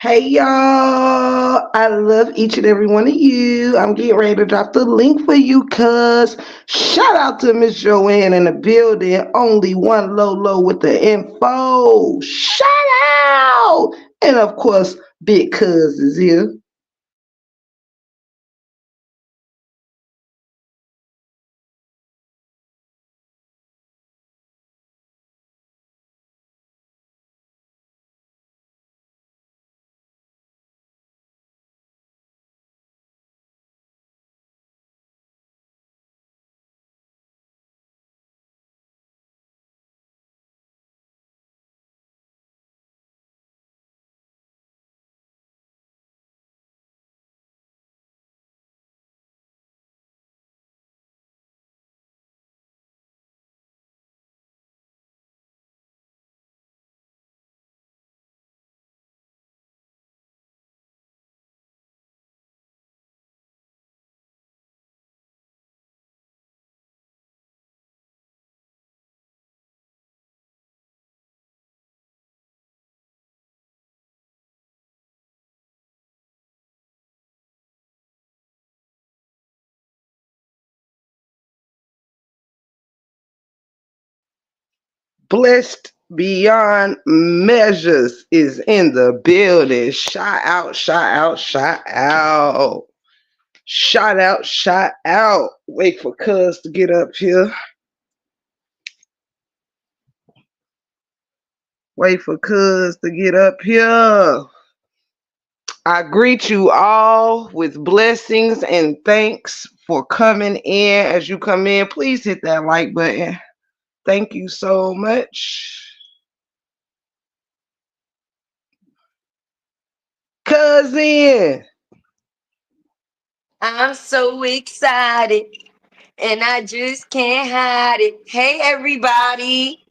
Hey y'all, I love each and every one of you. I'm getting ready to drop the link for you, cuz. Shout out to Miss Joanne in the building. Only one low with the info. Shout out! And of course, Big Cuz is here. Blessed beyond measures is in the building. Shout out, shout out, shout out. Shout out, shout out. Wait for Cuz to get up here. Wait for Cuz to get up here. I greet you all with blessings and thanks for coming in. As you come in, please hit that like button. Thank you so much. Cousin, I'm so excited and I just can't hide it. Hey, everybody.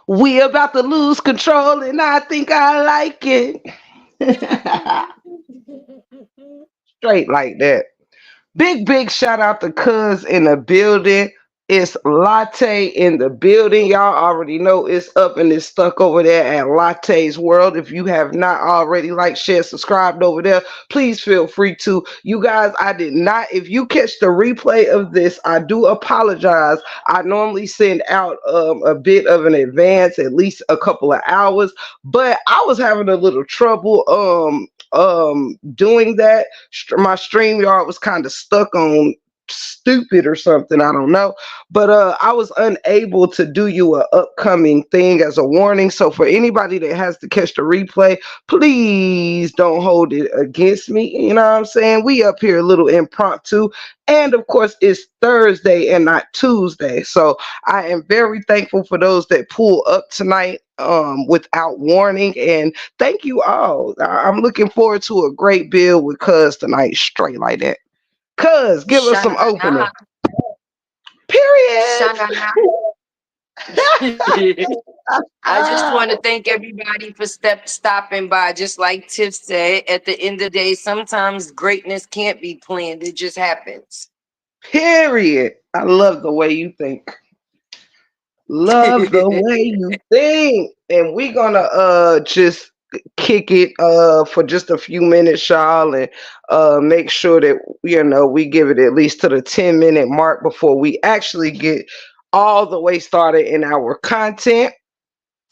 we about to lose control and I think I like it. Straight like that. Big shout out to Cuz in the building. It's Latte in the building. Y'all already know it's up and it's stuck over there at Latte's World. If you have not already liked, shared, subscribed over there, please feel free to. You guys, I did not. If you catch the replay of this, I do apologize. I normally send out a bit of an advance, at least a couple of hours, but I was having a little trouble doing that. My StreamYard was kind of stuck on stupid or something. I don't know. But I was unable to do you a upcoming thing as a warning. So for anybody that has to catch the replay, please don't hold it against me. You know what I'm saying? We up here a little impromptu. And of course, it's Thursday and not Tuesday. So I am very thankful for those that pull up tonight without warning. And thank you all. I'm looking forward to a great build with Cuz tonight, straight like that. Cuz, give us some Shanana. opening. Period. Shanana. I just want to thank everybody for stopping by. Just like Tiff said, at the end of the day, sometimes greatness can't be planned. It just happens. Period. I love the way you think. Love the way you think. And we're gonna just kick it for just a few minutes, y'all, and make sure that we give it at least to the 10-minute mark before we actually get all the way started in our content.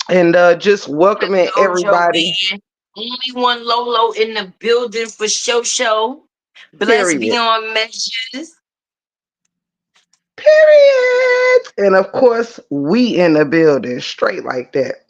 And just welcoming Jojo everybody. man. Only one Lolo in the building for show. Blessed Period. beyond measures. Period. And of course, we in the building, straight like that.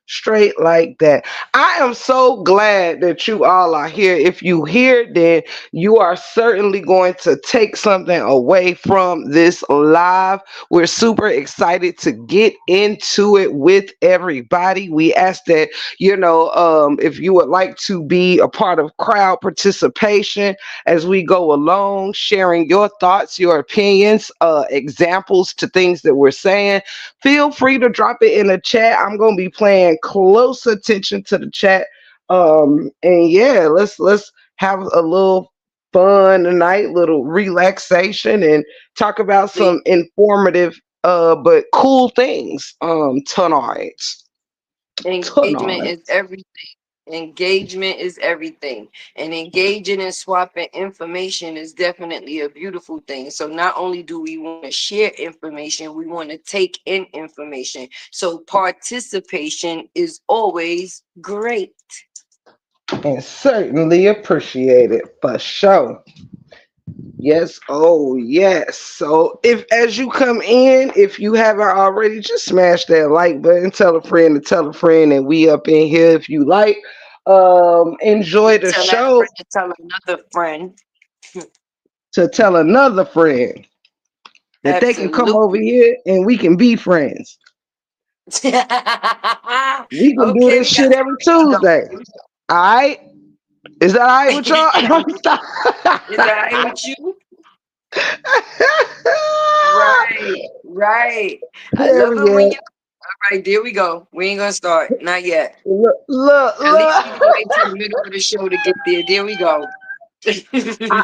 Straight like that. I am so glad that you all are here. If you hear, then you are certainly going to take something away from this live. We're super excited to get into it with everybody. We ask that, if you would like to be a part of crowd participation as we go along, sharing your thoughts, your opinions, examples to things that we're saying, feel free to drop it in the chat. I'm gonna be paying close attention to the chat. And yeah, let's have a little fun tonight, little relaxation, and talk about The some informative but cool things tonight. engagement Tonight. is everything. Engagement is everything. And engaging and swapping information is definitely a beautiful thing. So not only do we want to share information, we want to take in information. So participation is always great. And certainly appreciate it for sure. Yes, oh yes. So if as you come in, if you haven't already, just smash that like button, tell a friend to tell a friend, and we up in here if you like. Enjoy the Tell that show friend to tell another friend. to tell another friend that they can come over Absolutely. here and we can be friends. We can do Okay, this we got shit every Tuesday. Alright? Is that alright with y'all? Stop. is that all right with you? Right, right. I love it when Period. you. All right, there we go. We ain't gonna start. Not yet. Look, look, At least we look. gonna wait till the middle of the show to get there. There we go. I,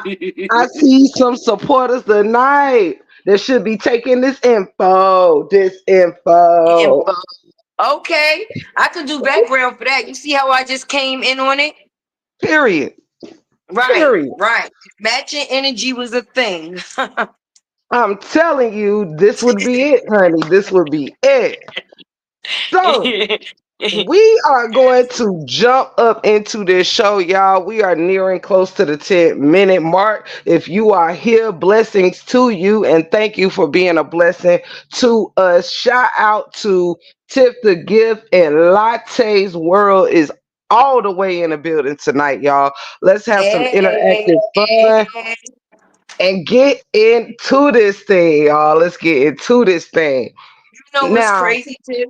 I see some supporters tonight that should be taking this info. This info. Info. Okay, I could do background for that. You see how I just came in on it? Period. Right, Period. right. Matching energy was a thing. I'm telling you, this would be it, honey. This would be it. So, we are going to jump up into this show, y'all. We are nearing close to the 10-minute mark. If you are here, blessings to you and thank you for being a blessing to us. Shout out to Tiff the Gift and Latte's World is all the way in the building tonight, y'all. Let's have some Hey, interactive fun and get into this thing, y'all. Let's get into this thing. you know what's Now, crazy, Tiff?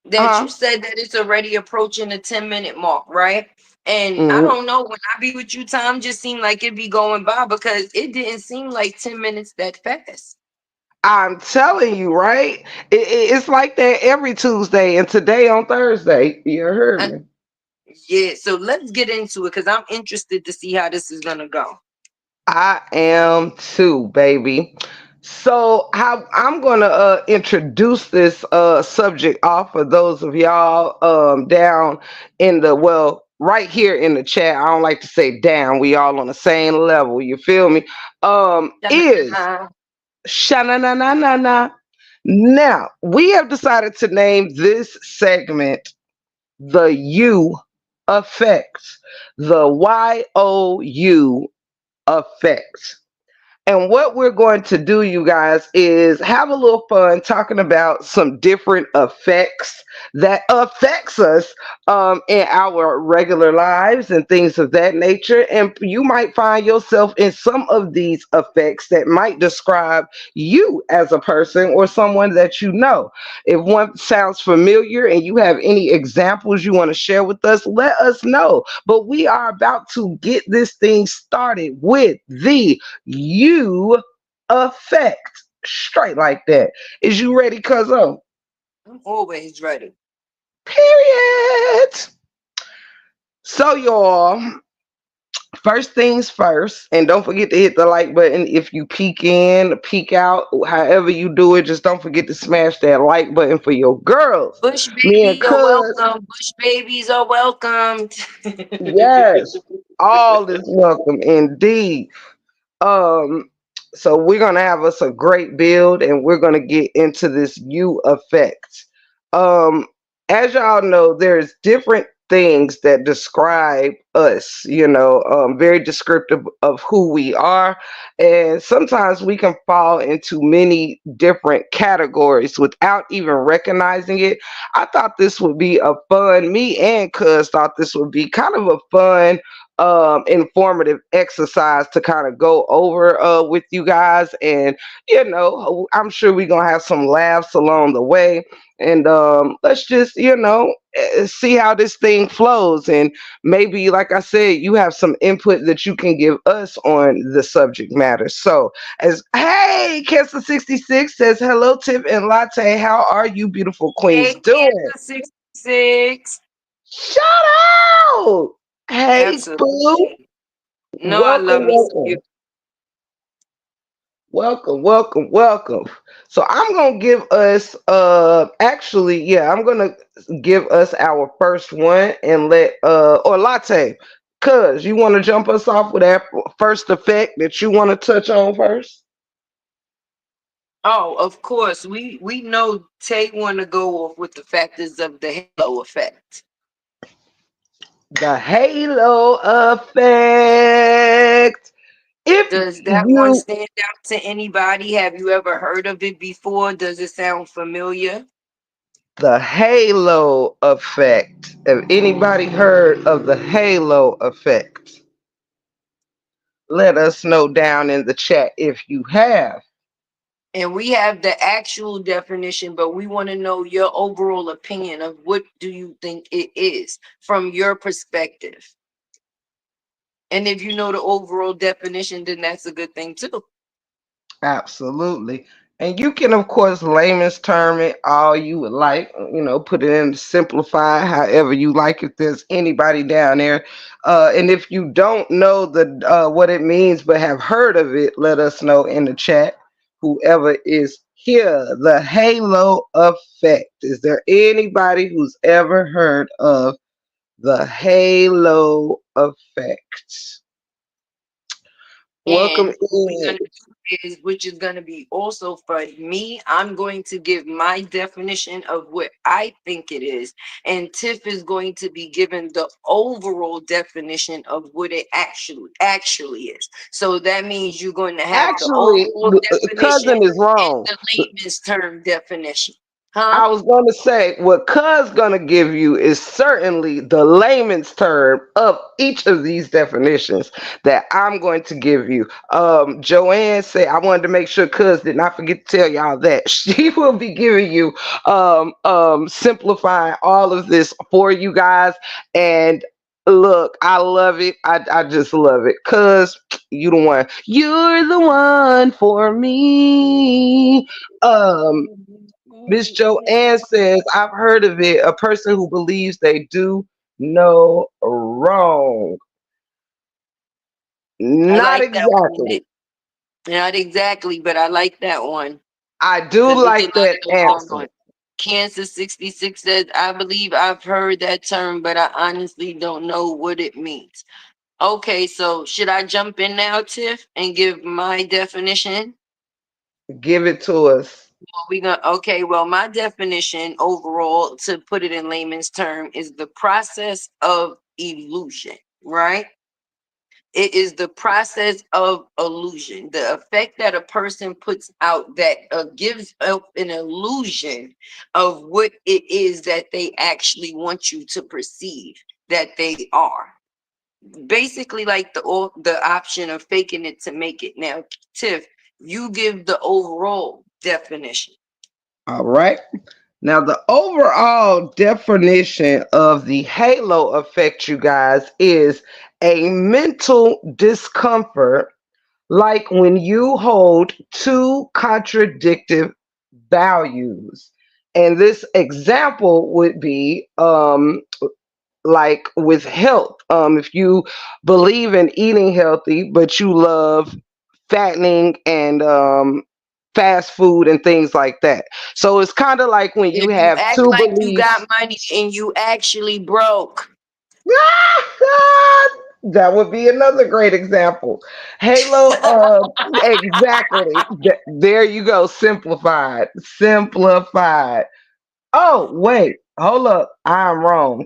That you uh, said that it's already approaching the 10-minute mark, right? And I mm, don't know, when I be with you, time just seemed like it be going by because it didn't seem like 10 minutes that fast. I'm telling you, right? It's like that every Tuesday and today on Thursday. You heard Uh, me. yeah, so let's get into it because I'm interested to see how this is gonna go. I am too, baby. So how I'm gonna introduce this subject off for those of y'all down in the right here in the chat. I don't like to say down. We all on the same level. You feel me? Is Da-na-na. Shana na na na na. Now, we have decided to name this segment the You Effect. The YOU Effect. And what we're going to do, you guys, is have a little fun talking about some different effects that affects us in our regular lives and things of that nature. And you might find yourself in some of these effects that might describe you as a person or someone that you know. If one sounds familiar and you have any examples you want to share with us, let us know. But we are about to get this thing started with the You Effect. Straight like that. Is you ready, cuzzo? I'm always ready. Period. So, y'all, first things first, and don't forget to hit the like button if you peek in, peek out, however you do it. Just don't forget to smash that like button for your girls. Bush Me and babies are cuz, welcome. Bush babies are welcome. yes, all is welcome indeed. Um, so we're gonna have us a great build, and we're gonna get into this U effect. Um, as y'all know, there's different things that describe us. Very descriptive of who we are, and sometimes we can fall into many different categories without even recognizing it. I thought this would be a fun. Me and Cuz thought this would be kind of a fun informative exercise to kind of go over with you guys. And, I'm sure we're going to have some laughs along the way. And let's just, see how this thing flows. And maybe, like I said, you have some input that you can give us on the subject matter. So, hey, Cancer 66 says, hello, Tiff and Latte. How are you, beautiful queens, Hey, doing? Cancer 66. Shout out! Hey, boo. Absolutely. No, I love Welcome, me some you. welcome. Welcome, welcome, welcome. So I'm gonna give us actually, yeah, I'm gonna give us our first one and let or latte. Cuz you wanna jump us off with that first effect that you wanna touch on first? Oh, of course. We know Tay want to go off with the factors of the halo effect. The halo effect. If Does that one you stand out to anybody? Have you ever heard of it before? Does it sound familiar? the halo effect. Have anybody heard of the halo effect? Let us know down in the chat if you have. And we have the actual definition, but we want to know your overall opinion of what do you think it is from your perspective. And if you know the overall definition, then that's a good thing too. Absolutely. And you can, of course, layman's term it all you would like, put it in simplify however you like. If there's anybody down there, and if you don't know what it means but have heard of it, let us know in the chat. Whoever is here, the halo effect. Is there anybody who's ever heard of the halo effect? Welcome And what we're in. gonna do is, which is gonna be also for me, I'm going to give my definition of what I think it is, and Tiff is going to be given the overall definition of what it actually is. So that means you're going to have the Actually, overall definition cousin is and wrong. the layman's term definition. Huh? I was going to say what cuz going to give you is certainly the layman's term of each of these definitions that I'm going to give you. Joanne said I wanted to make sure cuz did not forget to tell y'all that she will be giving you simplifying all of this for you guys. And look, I love it. I just love it. Cuz you the one. You're the one for me. Miss Joanne says, I've heard of it. A person who believes they do no wrong. I Not like that one. exactly. Not exactly, but I like that one. I do Because it's a like lot that of go wrong answer. on. Kansas 66 says, I believe I've heard that term, but I honestly don't know what it means. Okay, so should I jump in now, Tiff, and give my definition? Give it to us. Well, my definition overall, to put it in layman's term, is the process of illusion, right? It is the process of illusion, the effect that a person puts out that gives up an illusion of what it is that they actually want you to perceive that they are. Basically, like the option of faking it to make it. Now, Tiff, you give the overall definition. All right. Now, the overall definition of the halo effect, you guys, is a mental discomfort like when you hold two contradictive values. And this example would be like with health. If you believe in eating healthy, but you love fattening and fast food and things like that. So it's kind of like when you If you have act two like you got beliefs. money and you actually broke. That would be another great example. Halo, exactly. There you go. Simplified. Simplified. Oh, wait. Hold up. I'm wrong.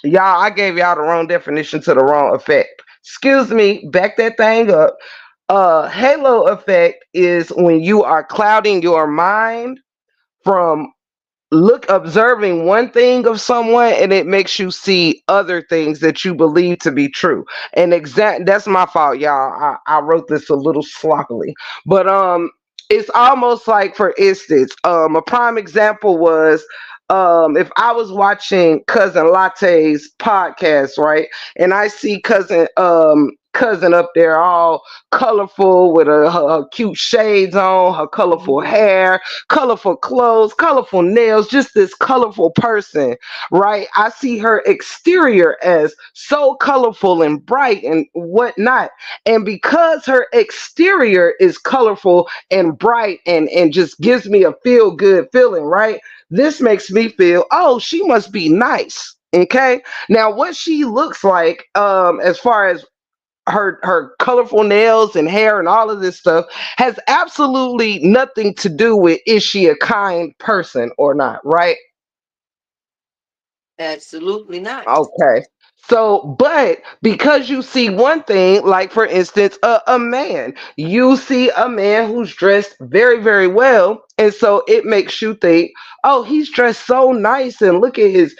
Y'all, I gave y'all the wrong definition to the wrong effect. Excuse me. Back that thing up. Halo effect is when you are clouding your mind from observing one thing of someone and it makes you see other things that you believe to be true. And that's my fault, y'all. I wrote this a little sloppily, but it's almost like, for instance, a prime example was if I was watching cousin Latte's podcast, right, and I see cousin cousin up there all colorful with her cute shades on, her colorful Mhm. hair, colorful clothes, colorful nails, just this colorful person, right? I see her exterior as so colorful and bright and whatnot. And because her exterior is colorful and bright and just gives me a feel good feeling, right? This makes me feel, oh, she must be nice. Okay. Now, what she looks like, as far as her colorful nails and hair and all of this stuff, has absolutely nothing to do with is she a kind person or not, right? Absolutely not. Okay. So, but because you see one thing, like for instance, a man, you see a man who's dressed very, very well, and so it makes you think, oh, he's dressed so nice, and look at his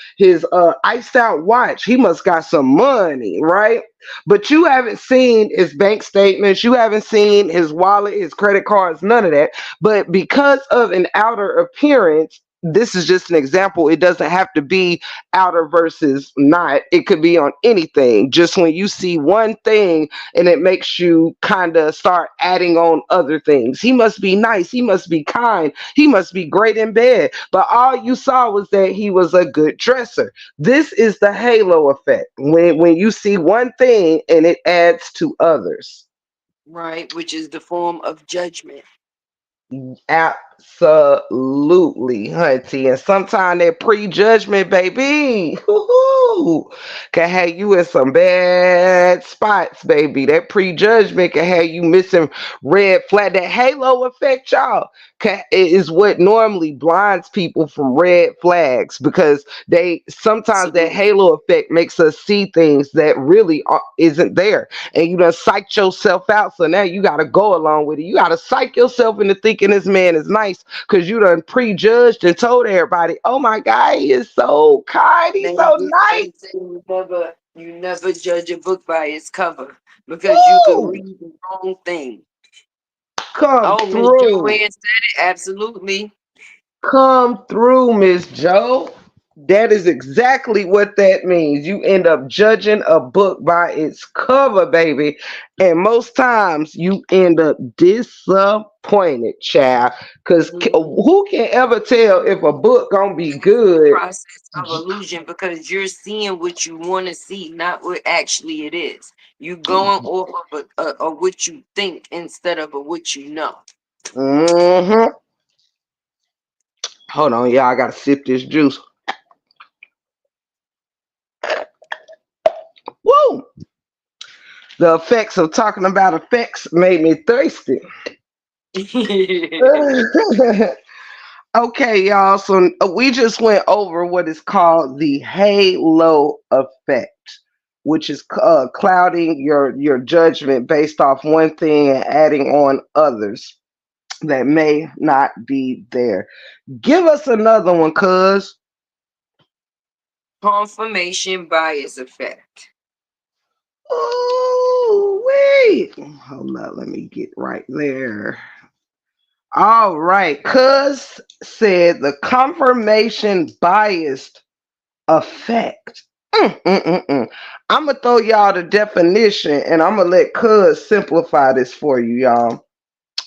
iced out watch. He must got some money, right? But you haven't seen his bank statements, you haven't seen his wallet, his credit cards, none of that. But because of an outer appearance, this is just an example. It doesn't have to be outer versus not. It could be on anything. Just when you see one thing and it makes you kind of start adding on other things. He must be nice. He must be kind. He must be great in bed. But all you saw was that he was a good dresser. This is the halo effect. When you see one thing and it adds to others. Right, which is the form of judgment. Absolutely, hunty. And sometimes that prejudgment, baby, woo-hoo, can have you in some bad spots, baby. That prejudgment can have you missing red flag. That halo effect, y'all, is what normally blinds people from red flags because they sometimes that Absolutely. halo effect makes us see things that really isn't there, and you done psyched yourself out. So now you got to go along with it. You got to psych yourself into thinking this man is nice because you done prejudged and told everybody, oh my God, he is so kind. He's They so just nice. they say you never judge a book by its cover because you could Woo! read the wrong thing. Come Oh, Miss through. Joanne said it. Absolutely. Come through, Miss Joe. That is exactly what that means. You end up judging a book by its cover, baby. And most times you end up disappointed, child. Because Mhm. who can ever tell if a book gonna be That's the good? process of illusion because you're seeing what you want to see, not what actually it is. You going off of what you think instead of what you know. Hmm. Hold on, y'all. I gotta sip this juice. Woo! The effects of talking about effects made me thirsty. Okay, y'all. So we just went over what is called the halo effect, which is clouding your judgment based off one thing and adding on others that may not be there. Give us another one, cuz. Confirmation bias effect. Oh, wait. Hold up. Let me get right there. All right. Cuz said the confirmation biased effect. I'm gonna throw y'all the definition, and I'm gonna let Cuz simplify this for you, y'all,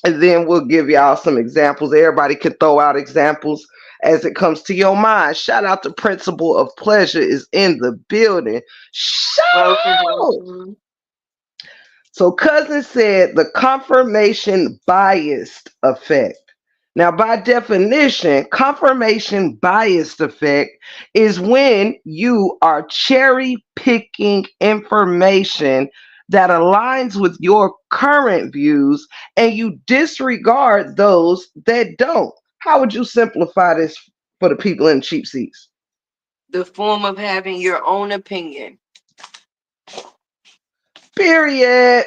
and then we'll give y'all some examples. Everybody can throw out examples as it comes to your mind. Shout out to Principle of Pleasure is in the building. Shout Welcome, out. welcome. So, cousin said the confirmation biased effect. Now, by definition, confirmation biased effect is when you are cherry picking information that aligns with your current views and you disregard those that don't. How would you simplify this for the people in cheap seats? The form of having your own opinion. Period.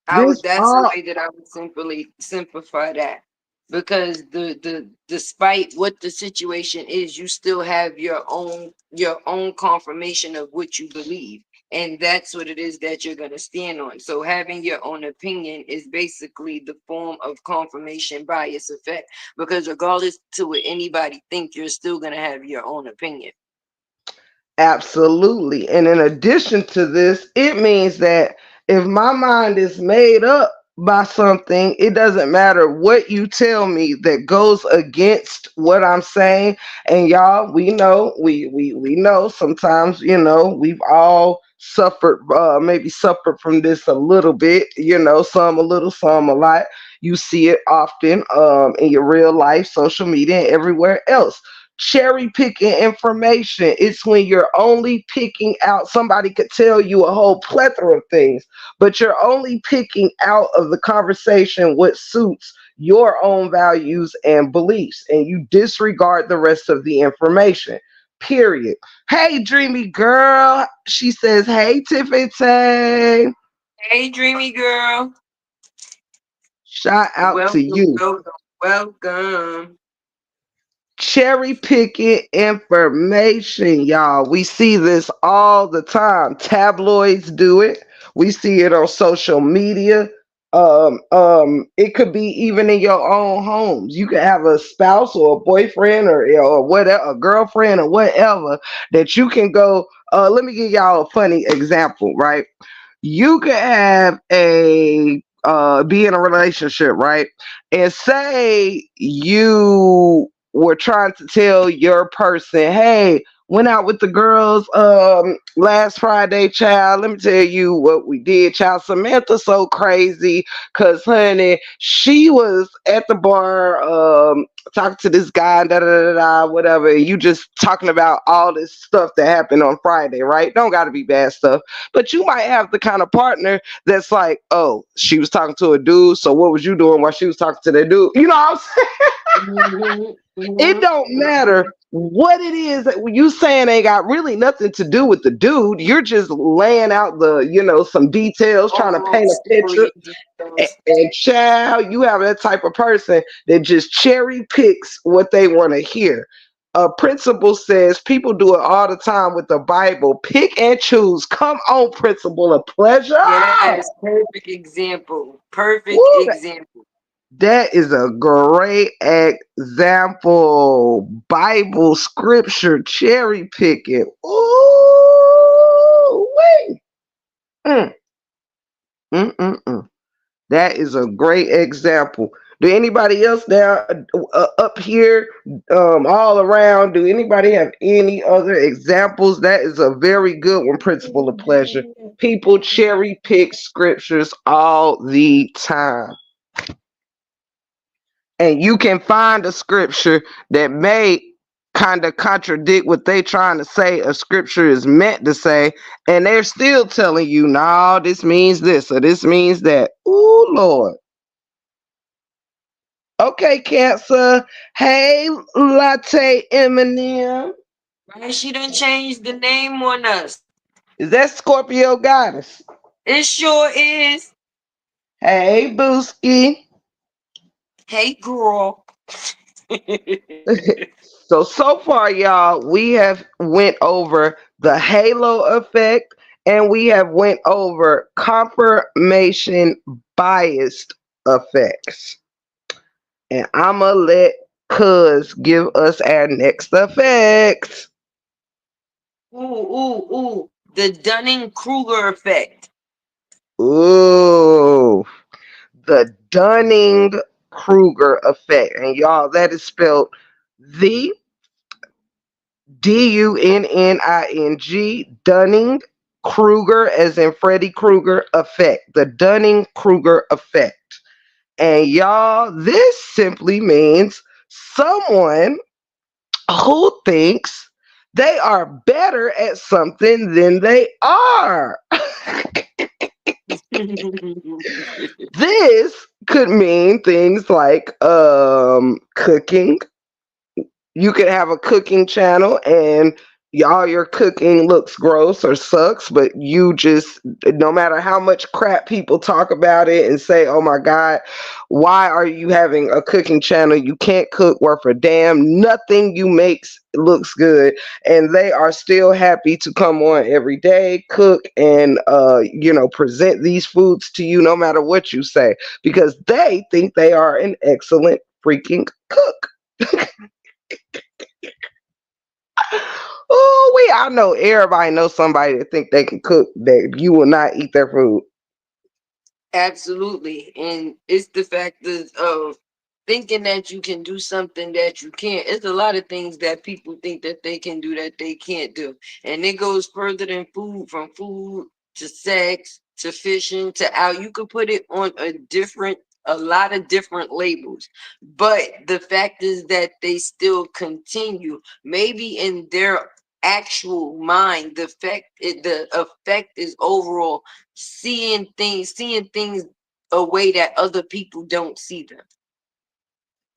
I would. This That's the all. way that I would simply simplify that. Because the despite what the situation is, you still have your own confirmation of what you believe, and that's what it is that you're gonna stand on. So having your own opinion is basically the form of confirmation bias effect. Because regardless to what anybody think, you're still gonna have your own opinion. Absolutely. And in addition to this, it means that If my mind is made up by something, it doesn't matter what you tell me that goes against what I'm saying. And y'all, we know, we know sometimes, we've all suffered, maybe suffered from this a little bit, some a little, some a lot. You see it often in your real life, social media, and everywhere else. Cherry picking information. It's when you're only picking out, somebody could tell you a whole plethora of things, but you're only picking out of the conversation what suits your own values and beliefs, and you disregard the rest of the information. Period. Hey, dreamy girl. She says, hey, Tiffany. Hey, dreamy girl. Shout out to Welcome, you. welcome, welcome. Cherry picking information, y'all. We see this all the time. Tabloids do it. We see it on social media. It could be even in your own homes. You could have a spouse or a boyfriend or whatever, a girlfriend or whatever that you can go. Let me give y'all a funny example, right? You could have a be in a relationship, right? And say you were trying to tell your person, hey, went out with the girls last Friday, child. Let me tell you what we did, child. Samantha so crazy because honey, she was at the bar talking to this guy, da da da da, whatever. And you just talking about all this stuff that happened on Friday, right? Don't gotta be bad stuff. But you might have the kind of partner that's like, oh, she was talking to a dude, so what was you doing while she was talking to that dude? You know what I'm saying? Mhm, It mhm, don't matter mhm. what it is that you saying ain't got really nothing to do with the dude. You're just laying out some details, trying to All paint a picture. story details. And child, you have that type of person that just cherry picks what they want to hear. A principle says people do it all the time with the Bible. Pick and choose. Come on, principle of pleasure. Yes, perfect example. Perfect Woo, example. that is a great example. Bible scripture cherry picking. Ooh, wait. Mm, mm. That is a great example. Do anybody else down up here, all around? Do anybody have any other examples? That is a very good one. Principle of pleasure. People cherry pick scriptures all the time, and you can find a scripture that may kind of contradict what they trying to say a scripture is meant to say, and they're still telling you, no, this means this or this means that. Ooh, Lord. Okay, Cancer. Hey, Latte Eminem. Right? She done changed the name on us. Is that Scorpio Goddess? It sure is. Hey, Booski. Hey, girl. So far, y'all, we have went over the halo effect and we have went over confirmation biased effects. And I'ma let Cuz give us our next effects. Ooh. The Dunning Kruger effect. Ooh. The Dunning Kruger effect. And y'all, that is spelled the Dunning Kruger, as in Freddy Krueger effect. The Dunning Kruger effect. And y'all, this simply means someone who thinks they are better at something than they are. This could mean things like cooking. You could have a cooking channel and y'all your cooking looks gross or sucks, but you just, no matter how much crap people talk about it and say, oh my God, why are you having a cooking channel? You can't cook worth a damn. Nothing you makes looks good. And they are still happy to come on every day, cook and present these foods to you no matter what you say, because they think they are an excellent freaking cook. Oh, I know everybody knows somebody that think they can cook that you will not eat their food. Absolutely. And it's the fact of thinking that you can do something that you can't. It's a lot of things that people think that they can do that they can't do. And it goes further than food, from food to sex to fishing to out. You could put it on a lot of different labels. But the fact is that they still continue. Maybe in their actual mind, the effect is overall seeing things a way that other people don't see them.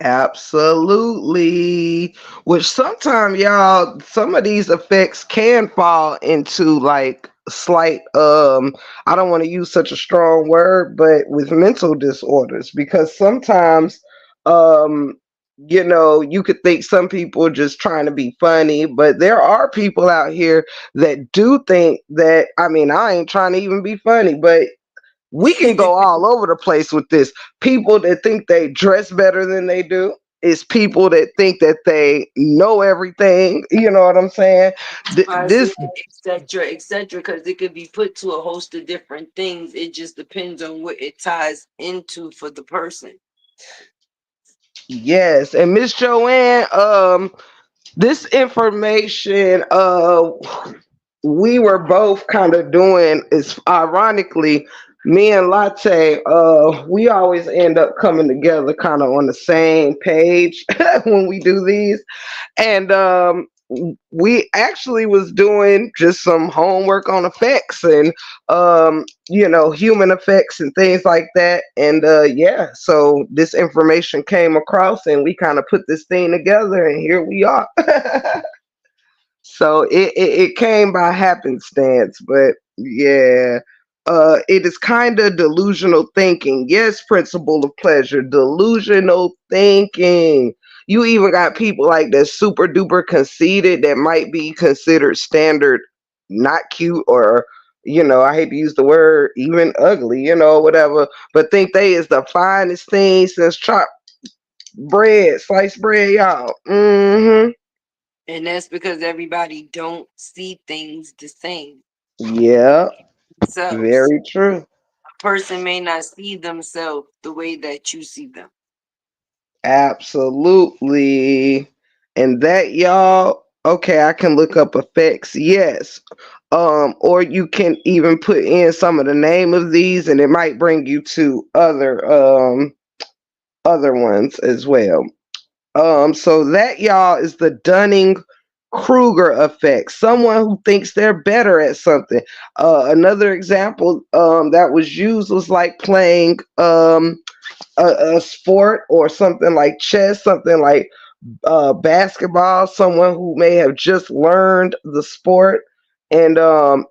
Absolutely. Which sometimes, y'all, some of these effects can fall into like slight I don't want to use such a strong word, but with mental disorders, because sometimes um you could think some people are just trying to be funny, but there are people out here that do think that, I mean, I ain't trying to even be funny, but we can go all over the place with this. People that think they dress better than they do. It's people that think that they know everything. You know what I'm saying? I say This, etc. etc. because it could be put to a host of different things. It just depends on what it ties into for the person. yes. And Miss Joanne, this information, we were both kind of doing is ironically, me and Latte, we always end up coming together kind of on the same page when we do these. And we actually was doing just some homework on effects and human effects and things like that. And yeah, so this information came across and we kind of put this thing together and here we are. So it came by happenstance, but yeah, it is kind of delusional thinking. Yes, principle of pleasure, delusional thinking. You even got people like that super duper conceited that might be considered standard, not cute or I hate to use the word even ugly, whatever, but think they is the finest thing since chopped bread, sliced bread, y'all. And that's because everybody don't see things the same. Yeah, Themselves. very true. A person may not see themselves the way that you see them. Absolutely. And that, y'all, okay, I can look up effects. Yes. Or you can even put in some of the name of these and it might bring you to other ones as well. So that, y'all, is the Dunning Kruger effect. Someone who thinks they're better at something. Another example that was used was like playing a sport or something like chess, something like basketball, someone who may have just learned the sport. And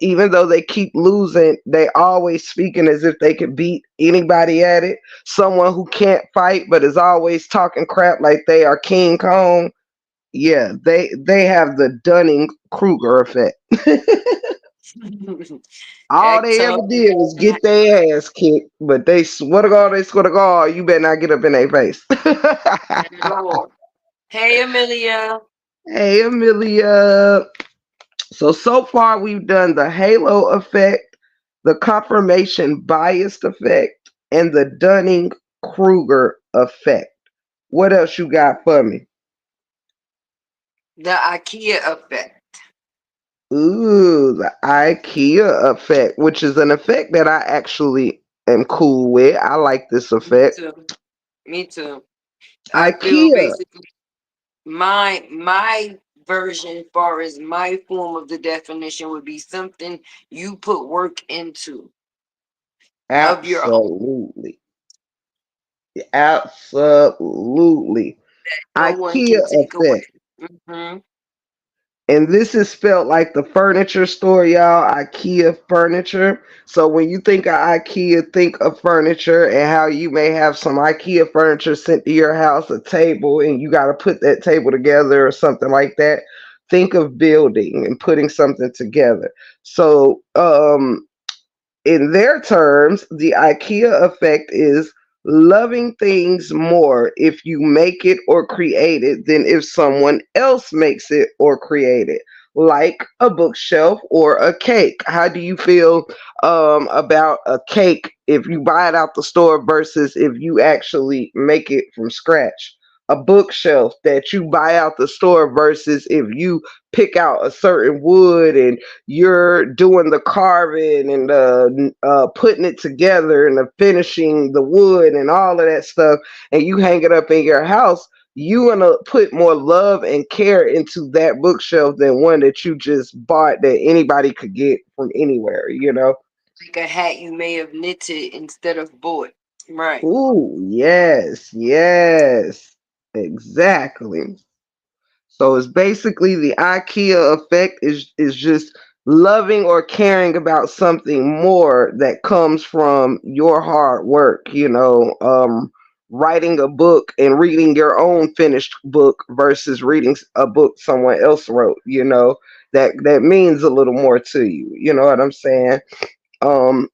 even though they keep losing, they always speaking as if they could beat anybody at it. Someone who can't fight but is always talking crap like they are King Kong. Yeah, they have the Dunning Kruger effect. All Act they ever tough. did was get their ass kicked, but they swear to God, they swear to God, you better not get up in their face. Hey, Amelia. Hey, Amelia. So far we've done the halo effect, the confirmation biased effect, and the Dunning Kruger effect. What else you got for me? The IKEA effect. Ooh, the IKEA effect, which is an effect that I actually am cool with. I like this Me effect. too. Me too. I feel IKEA, basically my version, as far as my form of the definition, would be something you put work into of your own. absolutely, absolutely. No one IKEA can take away. effect. Hmm. And this is spelled like the furniture store, y'all. IKEA furniture. So when you think of IKEA, think of furniture and how you may have some IKEA furniture sent to your house, a table, and you got to put that table together or something like that. Think of building and putting something together. So in their terms, the IKEA effect is loving things more if you make it or create it than if someone else makes it or create it. like a bookshelf or a cake? How do you feel about a cake if you buy it out the store versus if you actually make it from scratch? A bookshelf that you buy out the store versus if you pick out a certain wood and you're doing the carving and putting it together and the finishing the wood and all of that stuff, and you hang it up in your house, you gonna put more love and care into that bookshelf than one that you just bought that anybody could get from anywhere, you know? Like a hat you may have knitted instead of bought. Right. Ooh, yes, yes, exactly. So it's basically the IKEA effect is just loving or caring about something more that comes from your hard work, writing a book and reading your own finished book versus reading a book someone else wrote, that means a little more to you. You know what I'm saying?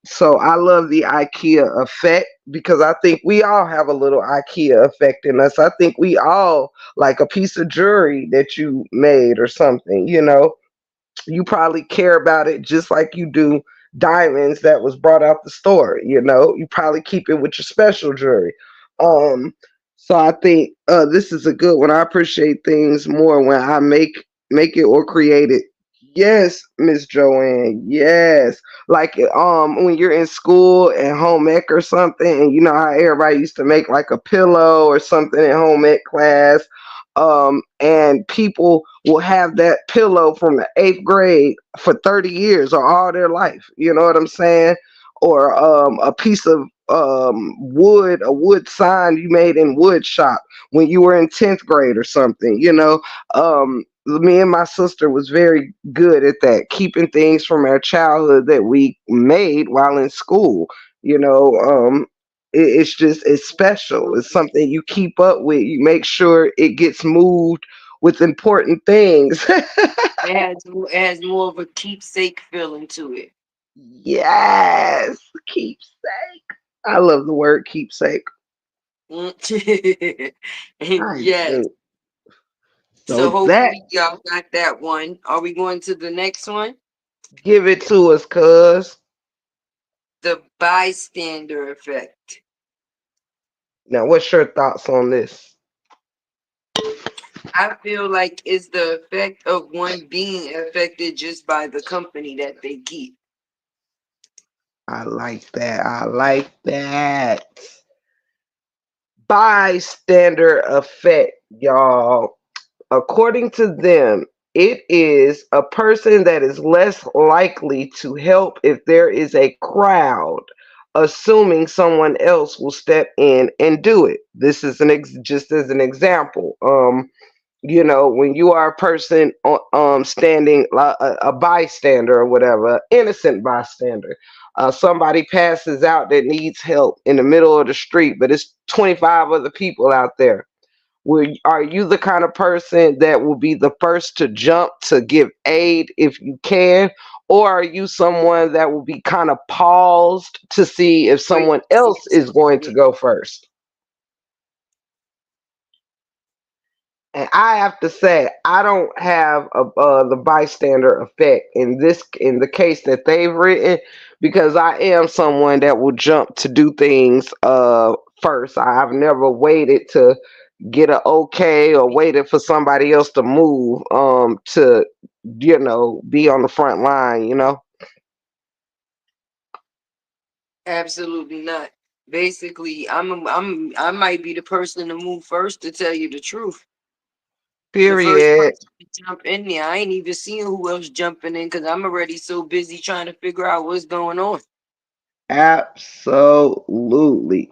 So I love the IKEA effect because I think we all have a little IKEA effect in us. I think we all like a piece of jewelry that you made or something, you probably care about it just like you do diamonds that was brought out the store, you probably keep it with your special jewelry. Um, so I think this is a good one. I appreciate things more when I make it or create it. Yes, Miss Joanne. Yes, like when you're in school and home ec or something, and you know how everybody used to make like a pillow or something in home ec class, and people will have that pillow from the eighth grade for 30 years or all their life. You know what I'm saying? Or a piece of wood, a wood sign you made in wood shop when you were in 10th grade or something. Me and my sister was very good at that, keeping things from our childhood that we made while in school. You know, it's special. It's something you keep up with. You make sure it gets moved with important things. It has more of a keepsake feeling to it. Yes, keepsake. I love the word keepsake. And I yes. do. So So that, hopefully y'all got that one. Are we going to the next one? give it to us, cuz. The bystander effect. Now, what's your thoughts on this? I feel like it's the effect of one being affected just by the company that they keep. I like that. I like that. Bystander effect, y'all. According to them, it is a person that is less likely to help if there is a crowd, assuming someone else will step in and do it. This is just as an example. When you are a person standing a bystander or whatever, innocent bystander, somebody passes out that needs help in the middle of the street, but it's 25 other people out there. Are you the kind of person that will be the first to jump to give aid if you can? Or are you someone that will be kind of paused to see if Wait someone to see else if is someone going to go first? And I have to say, I don't have the bystander effect in the case that they've written, because I am someone that will jump to do things first. I've never waited to get a okay or waited for somebody else to move to be on the front line. absolutely not. Basically, I might be the person to move first to tell you the truth. The first Period. person to jump in there. I ain't even seeing who else jumping in because I'm already so busy trying to figure out what's going on. Absolutely.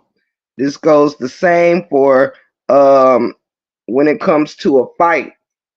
This goes the same for um when it comes to a fight.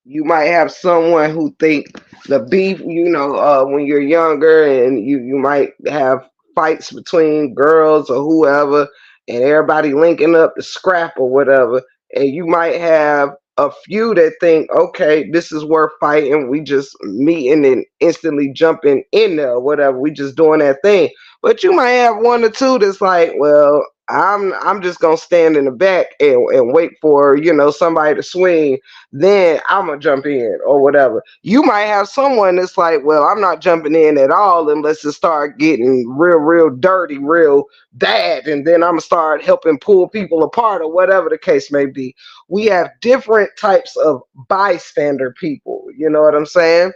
You might have someone who think the beef, when you're younger and you might have fights between girls or whoever, and everybody linking up to scrap or whatever, and you might have a few that think, okay, this is worth fighting. We just meeting and instantly jumping in there or whatever. We just doing that thing. But you might have one or two that's like, well, I'm just gonna stand in the back and wait for somebody to swing. Then I'm gonna jump in or whatever. You might have someone that's like, well, I'm not jumping in at all unless it start getting real dirty, real bad, and then I'm gonna start helping pull people apart or whatever the case may be. We have different types of bystander people. You know what I'm saying?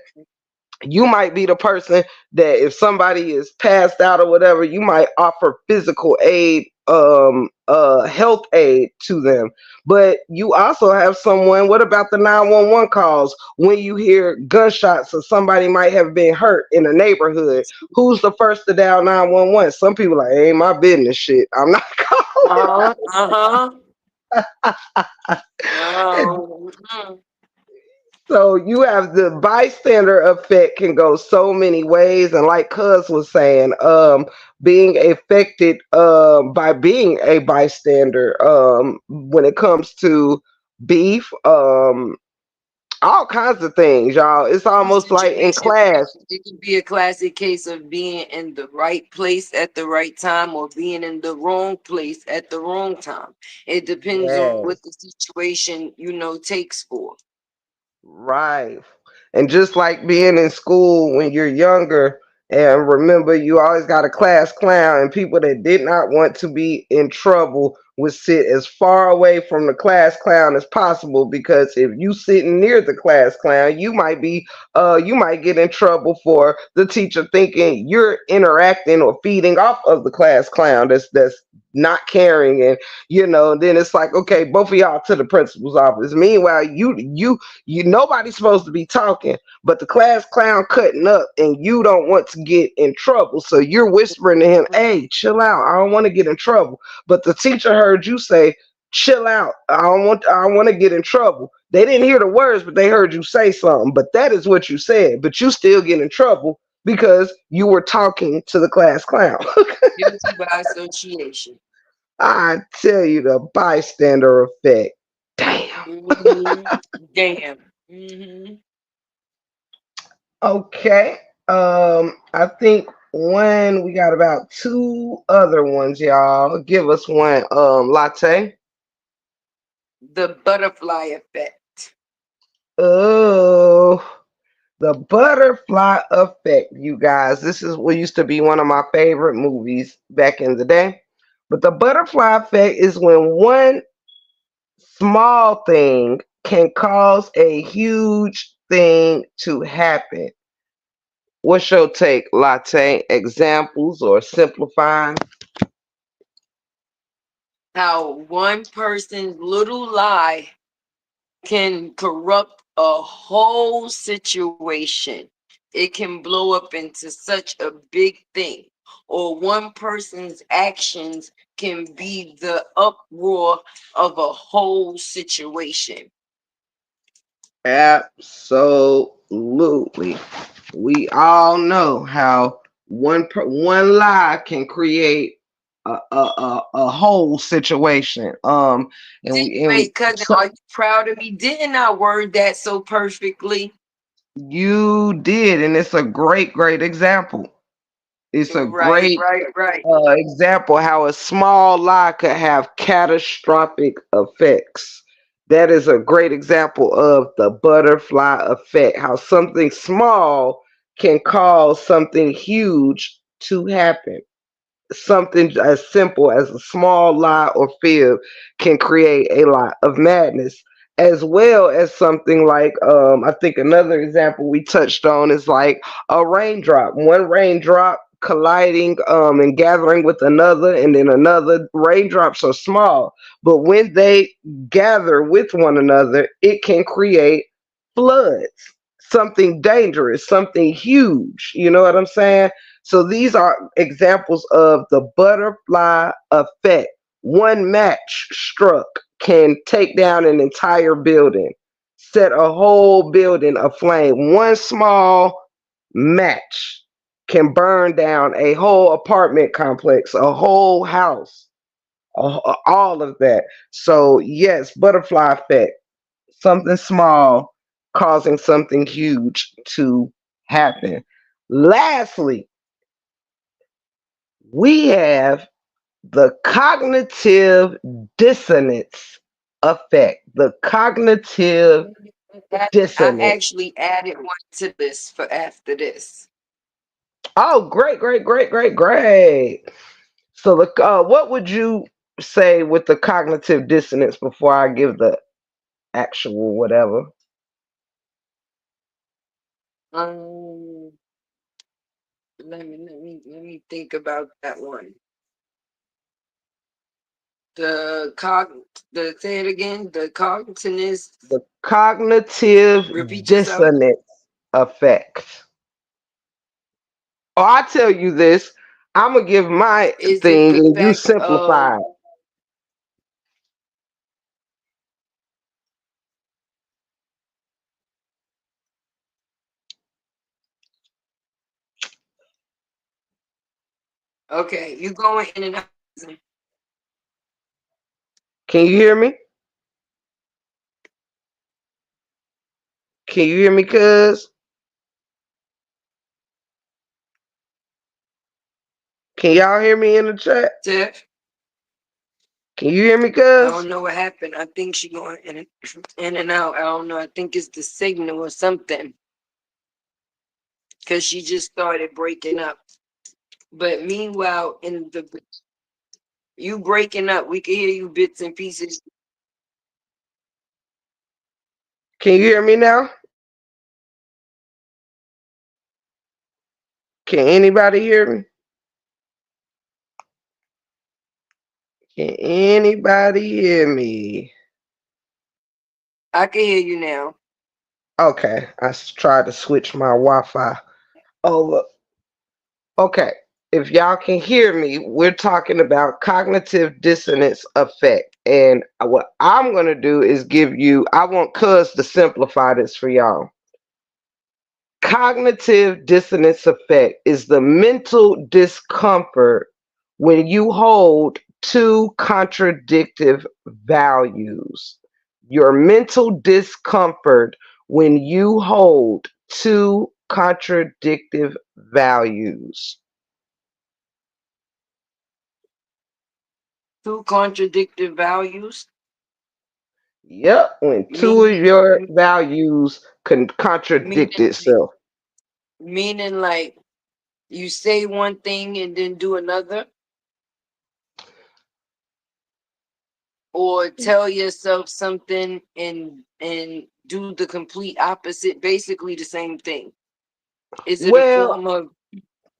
You might be the person that if somebody is passed out or whatever, you might offer physical aid, health aid to them. But you also have someone, what about the 911 calls when you hear gunshots or somebody might have been hurt in a neighborhood? Who's the first to dial 911? Some people like, ain't my business shit. I'm not calling. Uh-huh. Uh-huh. Uh-huh. So you have the bystander effect can go so many ways, and like Cuz was saying, being affected by being a bystander when it comes to beef, all kinds of things, y'all. It's almost like in Situation. class. It could be a classic case of being in the right place at the right time or being in the wrong place at the wrong time. It depends on what the Yes. situation, takes for. Right. And just like being in school when you're younger, and remember, you always got a class clown, and people that did not want to be in trouble would sit as far away from the class clown as possible because if you sitting near the class clown, you might get in trouble for the teacher thinking you're interacting or feeding off of the class clown that's not caring. And then it's like, okay, both of y'all to the principal's office. Meanwhile, nobody's supposed to be talking, but the class clown cutting up, and you don't want to get in trouble. So you're whispering to him, "Hey, chill out. I don't want to get in trouble." But the teacher heard you say, "Chill out. I don't want to get in trouble." They didn't hear the words, but they heard you say something. But that is what you said. But you still get in trouble because you were talking to the class clown. Guilty by association. I tell you, the bystander effect. Damn. Hmm. Damn. Hmm. Okay. I think we got about two other ones, y'all. Give us one. Latte. The butterfly effect. Oh, the butterfly effect, you guys. This is what used to be one of my favorite movies back in the day. But the butterfly effect is when one small thing can cause a huge thing to happen. What's your take, Latte? Examples or simplifying? How one person's little lie can corrupt a whole situation. It can blow up into such a big thing. Or one person's actions can be the uproar of a whole situation. Absolutely. We all know how one lie can create a whole situation. And Did, we and wait, cousin, so are you proud of me? Didn't I word that so perfectly? you did, and it's a great example. It's a Right, great right, right. example how a small lie could have catastrophic effects. That is a great example of the butterfly effect, how something small can cause something huge to happen. Something as simple as a small lie or fib can create a lot of madness, as well as something like I think another example we touched on is like a raindrop. One raindrop colliding and gathering with another, and then another. Raindrops are small, but when they gather with one another, it can create floods, something dangerous, something huge. You know what I'm saying? So these are examples of the butterfly effect. One match struck can take down an entire building, set a whole building aflame. One small match can burn down a whole apartment complex, a whole house, all of that. So, yes, butterfly effect, something small causing something huge to happen. Lastly, we have The cognitive dissonance effect. The cognitive I dissonance. actually added one to this for after this. Oh, great, great, great, great, great. So, what would you say with the cognitive dissonance before I give the actual whatever? Um, let me think about that one. The cog, the say it again. The cognitive. The cognitive Repeat yourself. dissonance effect. Oh, I tell you this. I'm gonna give my Is it thing the and you fact of simplify it. okay? You going in and out. Can you hear me? Can you hear me, cuz? Can y'all hear me in the chat? Tiff. Can you hear me, I cuz? don't know what happened. I think she going in and out. I don't know. I think it's the signal or something because she just started breaking up. But meanwhile, in the you breaking up, we can hear you bits and pieces. Can you hear me now? Can anybody hear me? Can anybody hear me? I can hear you now. Okay, tried to switch my Wi-Fi over. Okay, if y'all can hear me, we're talking about cognitive dissonance effect. And what I'm going to do is give you, I want Cuz to simplify this for y'all. Cognitive dissonance effect is the mental discomfort when you hold two contradictive values. Your mental discomfort when you hold two contradictive values. Two contradictive values, Yep, when two of meaning your values can contradict meaning itself. meaning like you say one thing and then do another, or tell yourself something and do the complete opposite. Basically, the same thing. Is it a Well, form of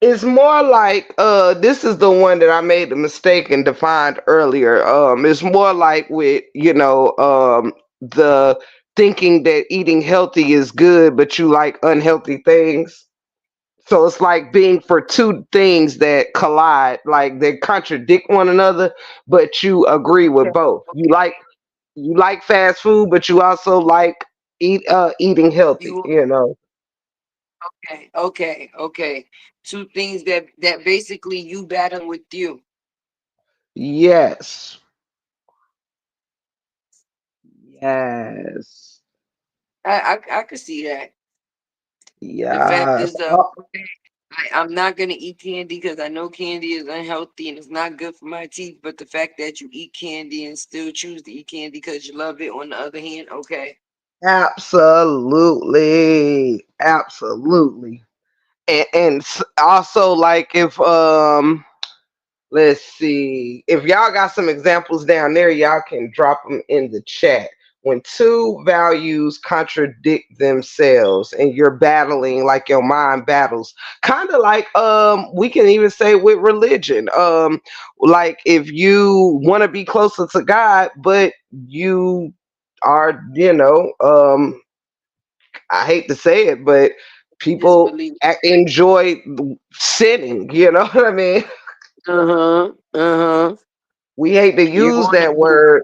it's more like this is the one that I made the mistake and defined earlier. It's more like with, the thinking that eating healthy is good, but you like unhealthy things. So it's like being for two things that collide, like they contradict one another, but you agree with both. okay? You like fast food, but you also like eating healthy, You you know. okay. Two things that basically you battle with you. Yes. Yes. I could see that. The fact Yes. is, I'm not gonna eat candy because I know candy is unhealthy and it's not good for my teeth. But the fact that you eat candy and still choose to eat candy because you love it, on the other hand, okay, Absolutely. Absolutely. And also like if let's see. If y'all got some examples down there, y'all can drop them in the chat. When two values contradict themselves and you're battling, like your mind battles, kind of like we can even say with religion. Like if you want to be closer to God, but you are, I hate to say it, but people disbelief. enjoy sinning, you know what I mean? Uh huh. We hate to You're use gonna that word,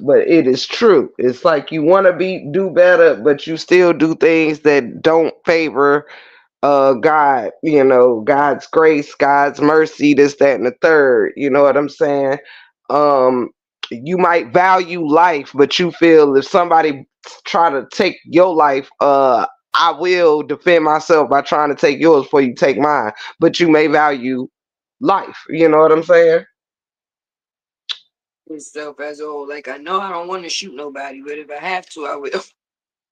but it is true. It's like you want to be do better, but you still do things that don't favor God, God's grace, God's mercy, this, that, and the third. You know what I'm saying? Um, you might value life, but you feel if somebody try to take your life, I will defend myself by trying to take yours before you take mine. But you may value life. You know what I'm saying? Itself as a whole. Like I know I don't want to shoot nobody, but if I have to, I will.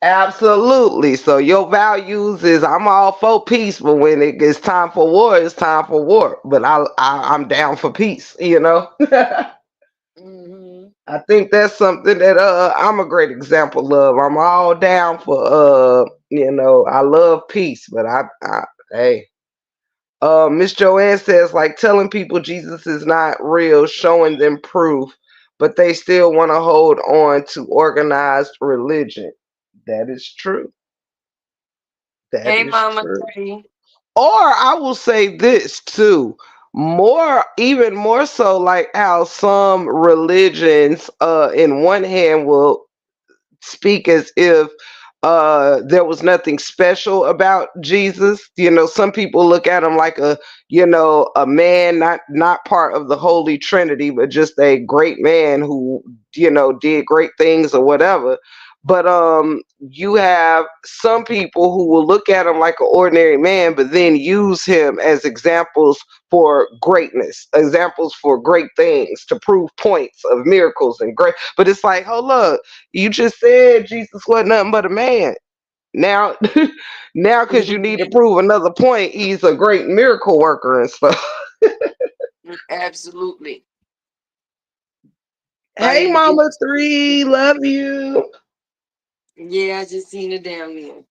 Absolutely. So your values is I'm all for peace, but when it gets time for war, it's time for war. But I'm down for peace. You know. Hmm. I think that's something that I'm a great example of. I'm all down for I love peace, but I hey. Miss Joanne says, like telling people Jesus is not real, showing them proof, but they still want to hold on to organized religion. That is true. That Hey, is Mama true. Three. Or I will say this too. More, even more so, like how some religions, in one hand, will speak as if there was nothing special about Jesus. Some people look at him like a man not part of the Holy Trinity, but just a great man who did great things or whatever. But you have some people who will look at him like an ordinary man, but then use him as examples for greatness, examples for great things to prove points of miracles and great. But it's like, hold up, you just said Jesus wasn't nothing but a man. Now, now, because you need to prove another point, he's a great miracle worker and stuff. Absolutely. Hey, Fighting against. Mama Three, love you. Yeah, I just seen it down there.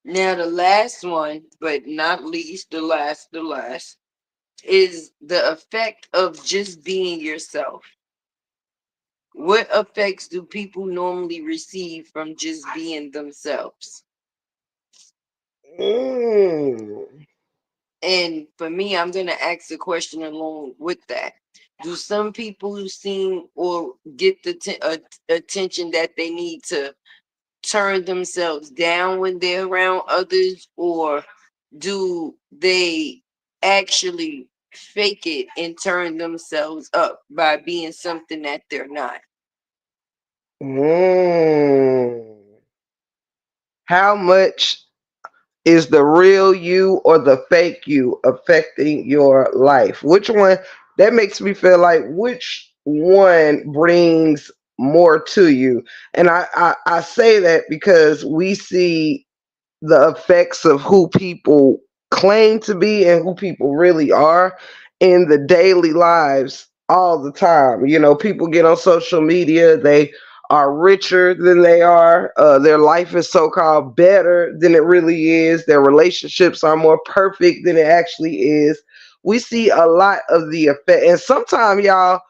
Now the last one, but not least, the last is the effect of just being yourself. What effects do people normally receive from just being themselves? Mm. And for me, I'm going to ask a question along with that. Do some people seem or get the attention that they need to turn themselves down when they're around others, or do they actually fake it and turn themselves up by being something that they're not? Mm. How much is the real you or the fake you affecting your life? Which one? That makes me feel like which one brings more to you? And I say that because we see the effects of who people claim to be and who people really are in the daily lives all the time. People get on social media, they are richer than they are. Their life is so called better than it really is. Their relationships are more perfect than it actually is. We see a lot of the effect. And sometimes, y'all,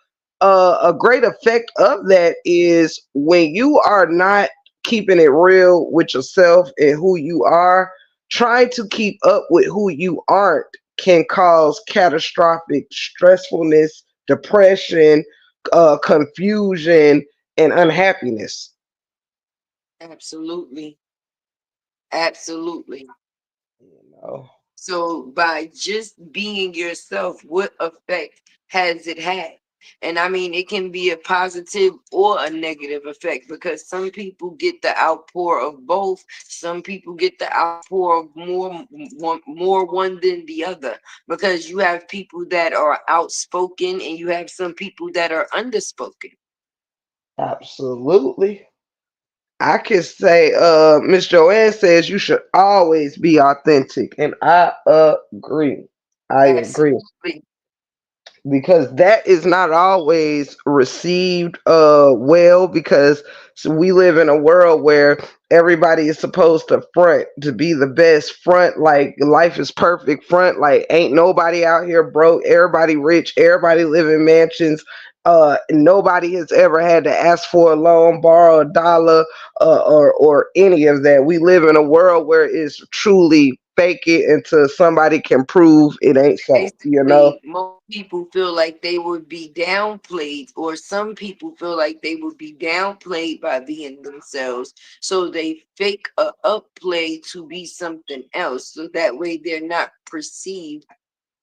a great effect of that is when you are not keeping it real with yourself and who you are, trying to keep up with who you aren't can cause catastrophic stressfulness, depression, confusion, and unhappiness. Absolutely. Absolutely. You know. So by just being yourself, what effect has it had? And I mean, it can be a positive or a negative effect because some people get the outpour of both. Some people get the outpour of more one than the other. Because you have people that are outspoken and you have some people that are underspoken. Absolutely. I can say, Miss Joanne says you should always be authentic, and I agree. I agree. Absolutely. Because that is not always received well, because we live in a world where everybody is supposed to front to be the best, front like life is perfect, front like ain't nobody out here broke, everybody rich, everybody live in mansions, nobody has ever had to ask for a loan, borrow a dollar, or any of that. We live in a world where it's truly fake it until somebody can prove it ain't so. Basically, most people feel like they would be downplayed, or some people feel like they would be downplayed by being themselves. So they fake a upplay to be something else. So that way they're not perceived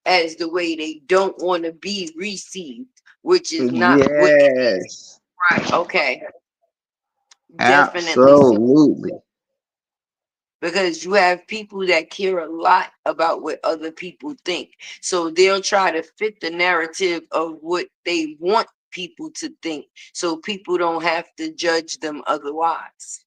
as the way they don't want to be received, which is not what it is. Yes, Right. Okay. Definitely. So absolutely. because you have people that care a lot about what other people think. So they'll try to fit the narrative of what they want people to think so people don't have to judge them otherwise.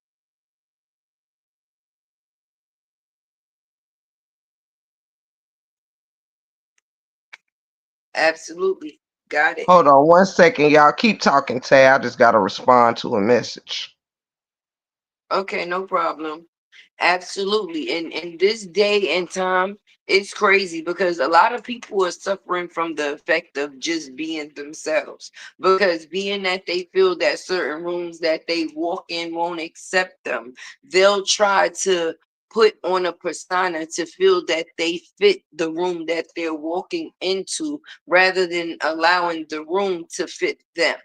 Absolutely. Got it. Hold on 1 second, y'all. Keep talking, Tay. I just gotta respond to a message. Okay, no problem. Absolutely. And in this day and time, it's crazy because a lot of people are suffering from the effect of just being themselves. Because being that they feel that certain rooms that they walk in won't accept them, they'll try to put on a persona to feel that they fit the room that they're walking into rather than allowing the room to fit them.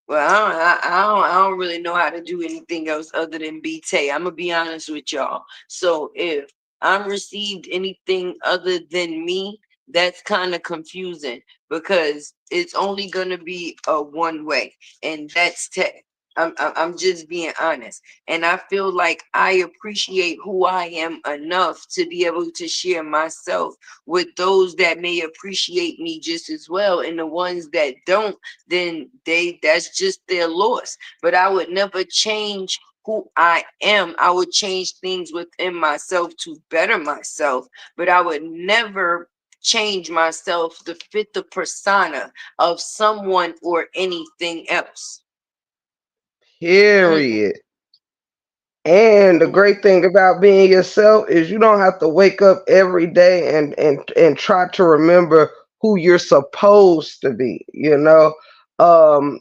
Well, I don't really know how to do anything else other than be Tay. I'm gonna be honest with y'all. So if I'm received anything other than me, that's kind of confusing because it's only gonna be a one way, and that's Tay. I'm just being honest, and I feel like I appreciate who I am enough to be able to share myself with those that may appreciate me just as well, and the ones that don't, then that's just their loss. But I would never change who I am. I would change things within myself to better myself, but I would never change myself to fit the persona of someone or anything else. Mm-mm, Period. And the mm-mm. great thing about being yourself is you don't have to wake up every day and try to remember who you're supposed to be, you know.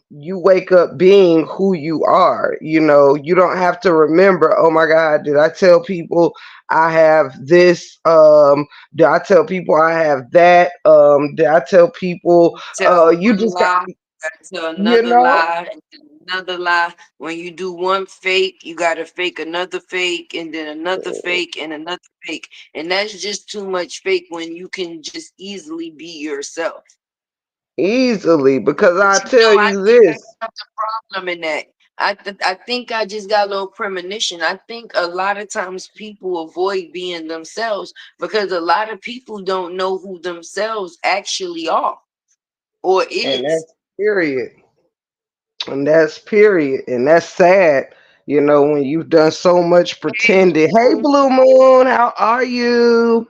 You wake up being who you are, you know. You don't have to remember, oh my God, did I tell people I have this? Did I tell people I have that? Did I tell people Tell you one just got, lie, gotta tell you another know, lie, and then another lie. When you do one fake, you gotta fake another fake, and then another fake, and another fake. And that's just too much fake when you can just easily be yourself. easily, because But I you tell know, I you think I this. got the problem in that. I think I just got a little premonition. I think a lot of times people avoid being themselves because a lot of people don't know who themselves actually are or And is. that's period. And that's period. And that's sad. You know, when you've done so much Hey, pretending. Hey, Blue. Blue Moon, how are you?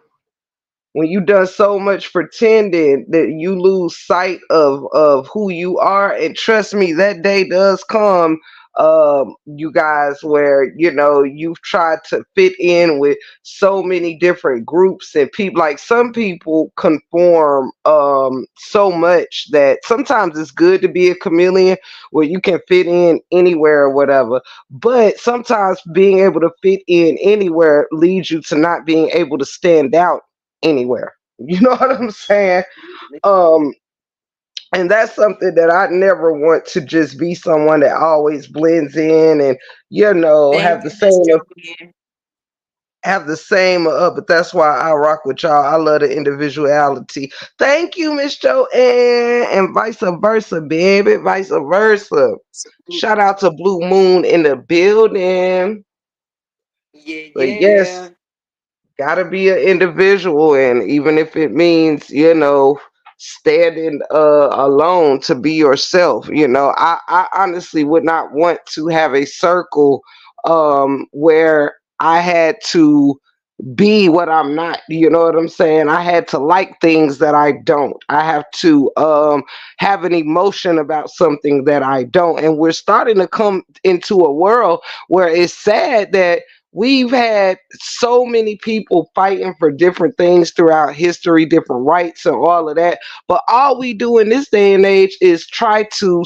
When you done so much pretending that you lose sight of who you are, and trust me, that day does come, you guys, where you know you've tried to fit in with so many different groups and people. Like some people conform so much that sometimes it's good to be a chameleon where you can fit in anywhere or whatever, but sometimes being able to fit in anywhere leads you to not being able to stand out anywhere. You know what I'm saying? Um, and that's something that I never want to just be someone that always blends in and you know Thank you, Miss Joanne. have the same but that's why I rock with y'all. I love the individuality. Thank you, Miss Joanne, and vice versa, baby, vice versa. Shout Absolutely. out to Blue Moon in the building. Yeah, But yes, yeah. gotta be an individual, and even if it means you know standing alone to be yourself, you know, I honestly would not want to have a circle where I had to be what I'm not. You know what I'm saying? I had to like things that I don't. I have to have an emotion about something that I don't. And we're starting to come into a world where it's sad that we've had so many people fighting for different things throughout history, different rights and all of that. But all we do in this day and age is try to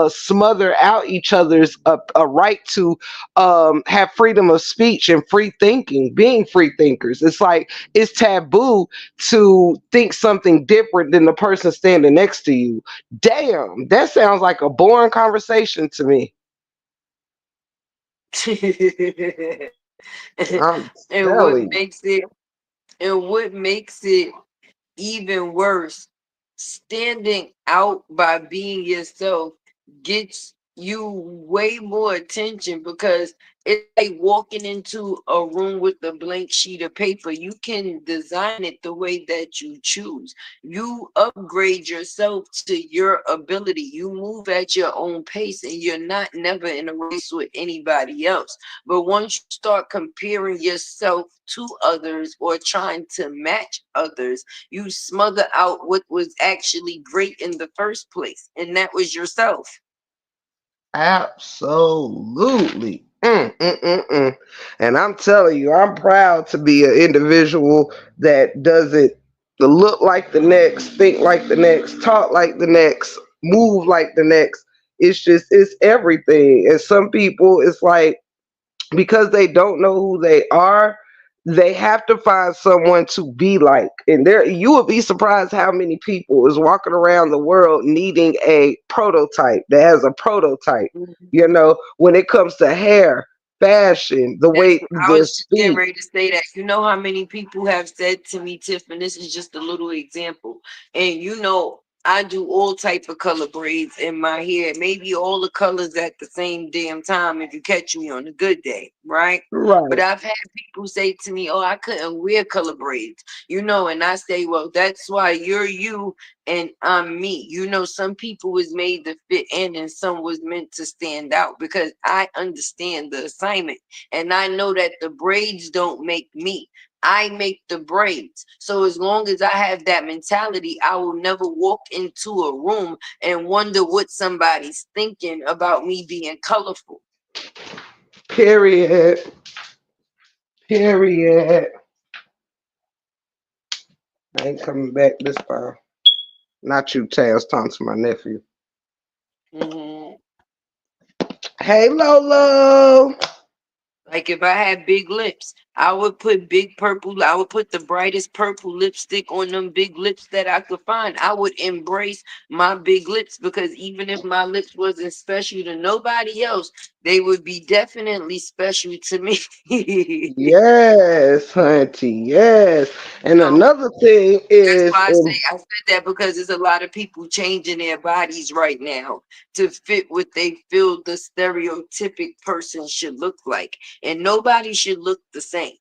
smother out each other's a right to have freedom of speech and free thinking, being free thinkers. It's like it's taboo to think something different than the person standing next to you. Damn, that sounds like a boring conversation to me. I'm and what telling you. makes it and what makes it even worse, standing out by being yourself gets you way more attention because it's like walking into a room with a blank sheet of paper. You can design it the way that you choose. You upgrade yourself to your ability. You move at your own pace and you're not never in a race with anybody else. But once you start comparing yourself to others or trying to match others, you smother out what was actually great in the first place, and that was yourself. Absolutely. And I'm telling you, I'm proud to be an individual that doesn't look like the next, think like the next, talk like the next, move like the next. It's just, it's everything. And some people, it's like, because they don't know who they are, they have to find someone to be like. And there, you would be surprised how many people is walking around the world needing a prototype that has a prototype. You know, when it comes to hair, fashion, the That's way I the was just getting speak. ready to say that. You know how many people have said to me, Tiff, and this is just a little example. And you know, I do all type of color braids in my hair, maybe all the colors at the same damn time if you catch me on a good day, right? But Right. I've had people say to me, "Oh, I couldn't wear color braids," you know, and I say, "Well, that's why you're you and I'm me." You know, some people was made to fit in, and some was meant to stand out because I understand the assignment. And I know that the braids don't make me. I make the braids. So as long as I have that mentality, I will never walk into a room and wonder what somebody's thinking about me being colorful. Period. Period. I ain't coming back this time. Not you, Tails. Talking to my nephew. Mhm. Hey, Lolo. Like if I had big lips, I would put big purple, I would put the brightest purple lipstick on them big lips that I could find. I would embrace my big lips because even if my lips wasn't special to nobody else, they would be definitely special to me. Yes, hunty, yes. And No, another thing that's is, why I said that because there's a lot of people changing their bodies right now to fit what they feel the stereotypic person should look like. And nobody should look the same.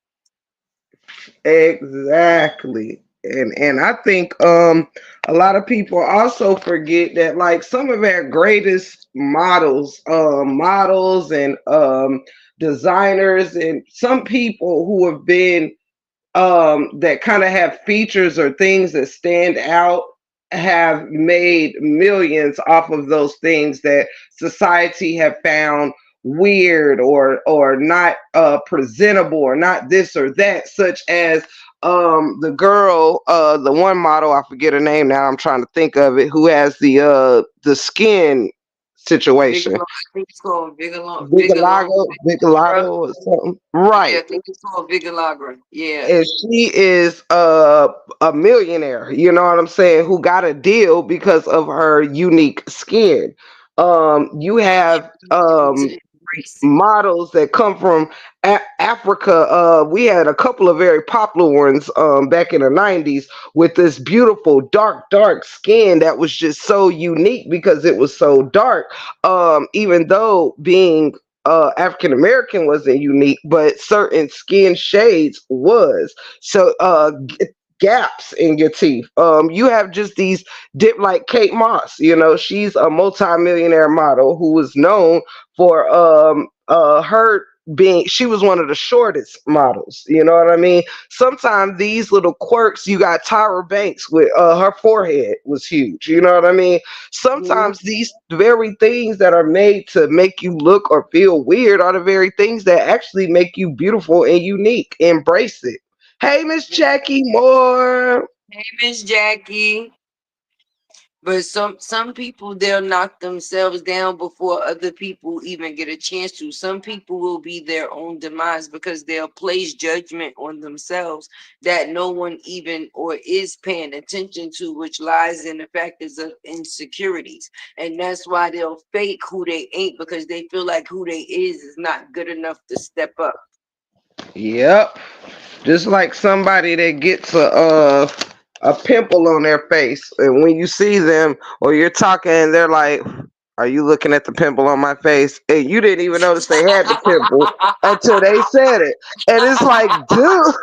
exactly. And I think a lot of people also forget that like some of our greatest models and designers and some people who have been that kind of have features or things that stand out have made millions off of those things that society have found weird or not presentable or not this or that, such as the girl, the one model, I forget her name now, I'm trying to think of it, who has the skin situation. Bigelow, I think it's called Bigelow, Vigalago, Vigalago or something, Yeah, right? I think it's called Vigalagra. Yeah. And she is a millionaire, you know what I'm saying, who got a deal because of her unique skin. You have Able to embrace it. models that come from Africa. We had a couple of very popular ones back in the 90s with this beautiful dark skin that was just so unique because it was so dark. Even though being African American wasn't unique, but certain skin shades was. So gaps in your teeth. You have just these dip like Kate Moss. You know, she's a multimillionaire model who was known for her being, she was one of the shortest models, you know what I mean. Sometimes these little quirks, you got Tyra Banks with her forehead was huge, you know what I mean. Mhm. Sometimes these very things that are made to make you look or feel weird are the very things that actually make you beautiful and unique. Embrace it. Hey, Miss Jackie Moore. Hey, Miss Jackie. But some people they'll knock themselves down before other people even get a chance to. Some people will be their own demise because they'll place judgment on themselves that no one even or is paying attention to, which lies in the factors of insecurities. And that's why they'll fake who they ain't because they feel like who they is not good enough to step up. Yep. Just like somebody that gets a pimple on their face, and when you see them or you're talking, they're like, Are you looking at the pimple on my face? And you didn't even notice they had the pimple until they said it. And it's like, dude.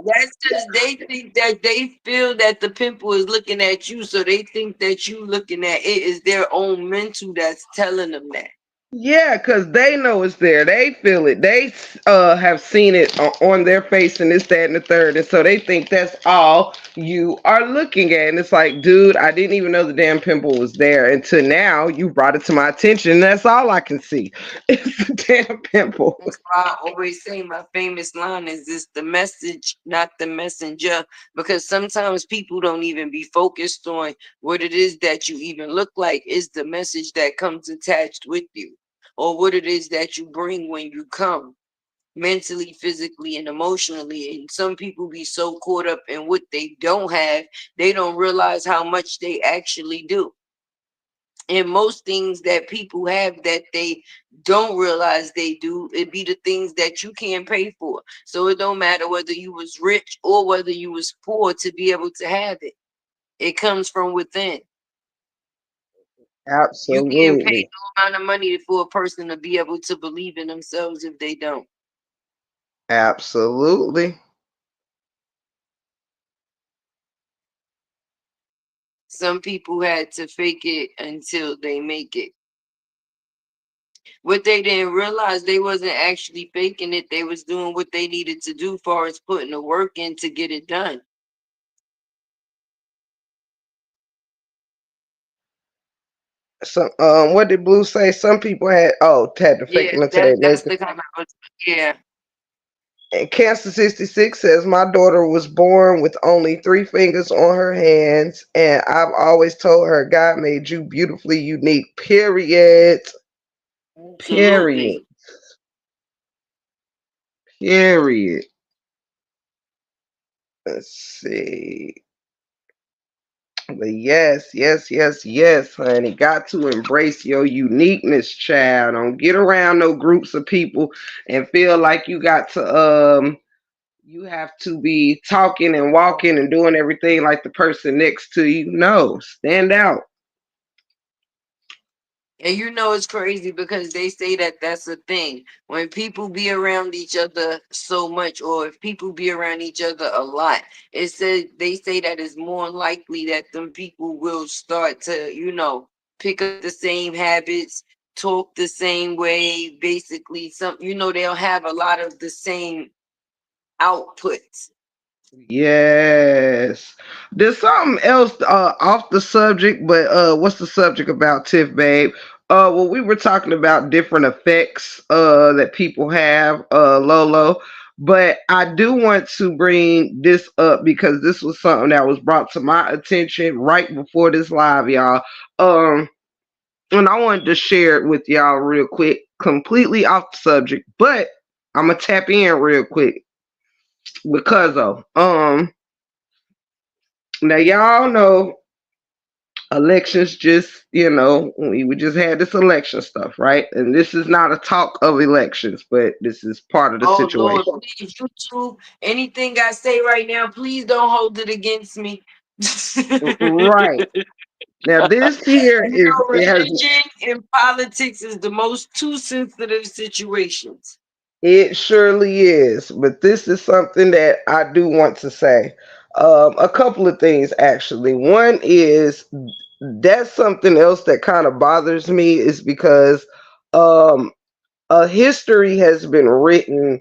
That's because they think that they feel that the pimple is looking at you, so they think that you looking at it is their own mental that's telling them that. Yeah, because they know it's there. They feel it. They have seen it on their face and this, that, and the third. And so they think that's all you are looking at. And it's like, dude, I didn't even know the damn pimple was there until now you brought it to my attention. And that's all I can see. It's the damn pimple. That's why I always say my famous line is this: the message, not the messenger. Because sometimes people don't even be focused on what it is that you even look like, is the message that comes attached with you, or what it is that you bring when you come mentally, physically, and emotionally. And some people be so caught up in what they don't have, they don't realize how much they actually do. And most things that people have that they don't realize they do, it be the things that you can't pay for. So it don't matter whether you was rich or whether you was poor to be able to have it. It comes from within. You can't pay Absolutely. no amount of money for a person to be able to believe in themselves if they don't. Absolutely. Some people had to fake it until they make it. What they didn't realize, they wasn't actually faking it. They was doing what they needed to do, far as putting the work in to get it done. So, what did Blue say? Some people had to fake Yeah, it until they that's make it. the kind of, yeah. And Cancer 66 says, my daughter was born with only three fingers on her hands, and I've always told her God made you beautifully unique. Period. Period. Absolutely. Period. Let's see. But yes, yes, yes, yes, honey. Got to embrace your uniqueness, child. Don't get around no groups of people and feel like you have to be talking and walking and doing everything like the person next to you. No, stand out. And you know it's crazy because they say that that's a thing. When people be around each other so much, or if people be around each other a lot, it says they say that it's more likely that them people will start to, pick up the same habits, talk the same way. Basically, they'll have a lot of the same outputs. Yes. There's something else off the subject, but what's the subject about, Tiff, babe? Well, we were talking about different effects that people have, Lolo. But I do want to bring this up because this was something that was brought to my attention right before this live, y'all. Um, and I wanted to share it with y'all real quick, completely off the subject, but I'm gonna tap in real quick because of now y'all know elections just we just had this election stuff, right? And this is not a talk of elections, but this is part of the Oh Lord, situation. please, YouTube, anything I say right now, please don't hold it against me. Right. Now this here is it has Religion and politics is the most two sensitive situations. it surely is, but this is something that I do want to say. A couple of things actually. One is that's something else that kind of bothers me is because um a history has been written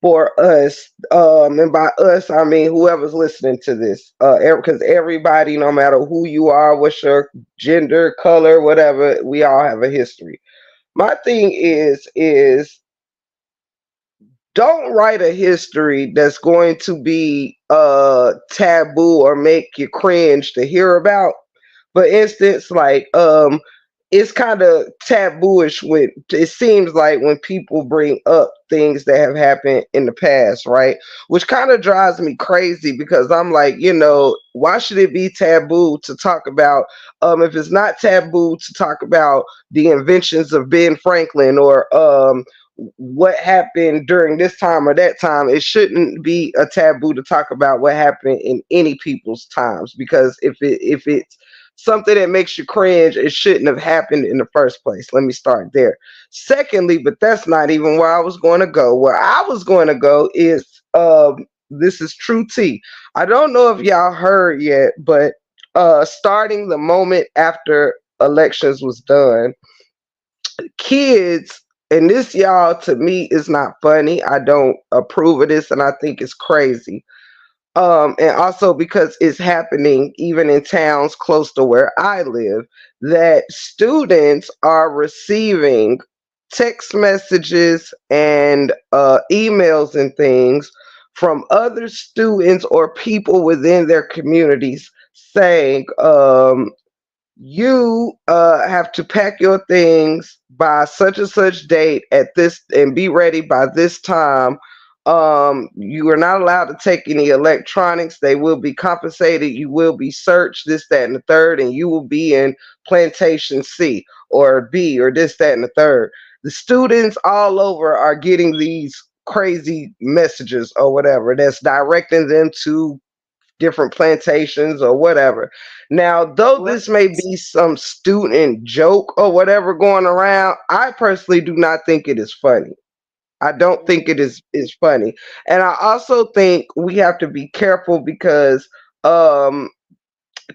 for us, and by us I mean whoever's listening to this, because everybody, no matter who you are, what's your gender, color, whatever, we all have a history. My thing is don't write a history that's going to be taboo or make you cringe to hear about. For instance, like it's kind of tabooish when it seems like when people bring up things that have happened in the past, right? Which kind of drives me crazy because I'm like, why should it be taboo to talk about if it's not taboo to talk about the inventions of Ben Franklin or what happened during this time or that time, it shouldn't be a taboo to talk about what happened in any people's times because if it's something that makes you cringe. It shouldn't have happened in the first place. Let me start there. Secondly, but that's not even where I was going to go. Where I was going to go is this is true tea. I don't know if y'all heard yet, but starting the moment after elections was done, kids, and this, y'all, to me is not funny. I don't approve of this and I think it's crazy. And also because it's happening even in towns close to where I live, that students are receiving text messages and emails and things from other students or people within their communities saying, you have to pack your things by such and such date at this and be ready by this time. You are not allowed to take any electronics. They will be compensated. You will be searched, this, that, and the third, and you will be in plantation C or B or this, that, and the third. The students all over are getting these crazy messages or whatever that's directing them to different plantations or whatever. Now, though What? this may be some student joke or whatever going around, I personally do not think it is funny. I don't think it is funny. And I also think we have to be careful because um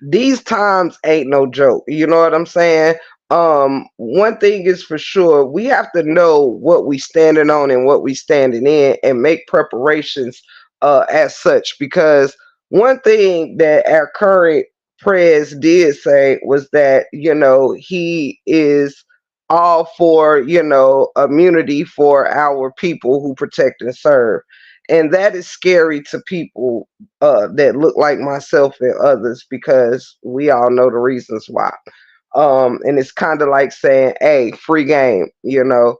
these times ain't no joke. You know what I'm saying? One thing is for sure, we have to know what we standing on and what we standing in and make preparations as such, because one thing that our current prez did say was that, he is all for, immunity for our people who protect and serve. And that is scary to people that look like myself and others, because we all know the reasons why. And it's kind of like saying, "Hey, free game," you know.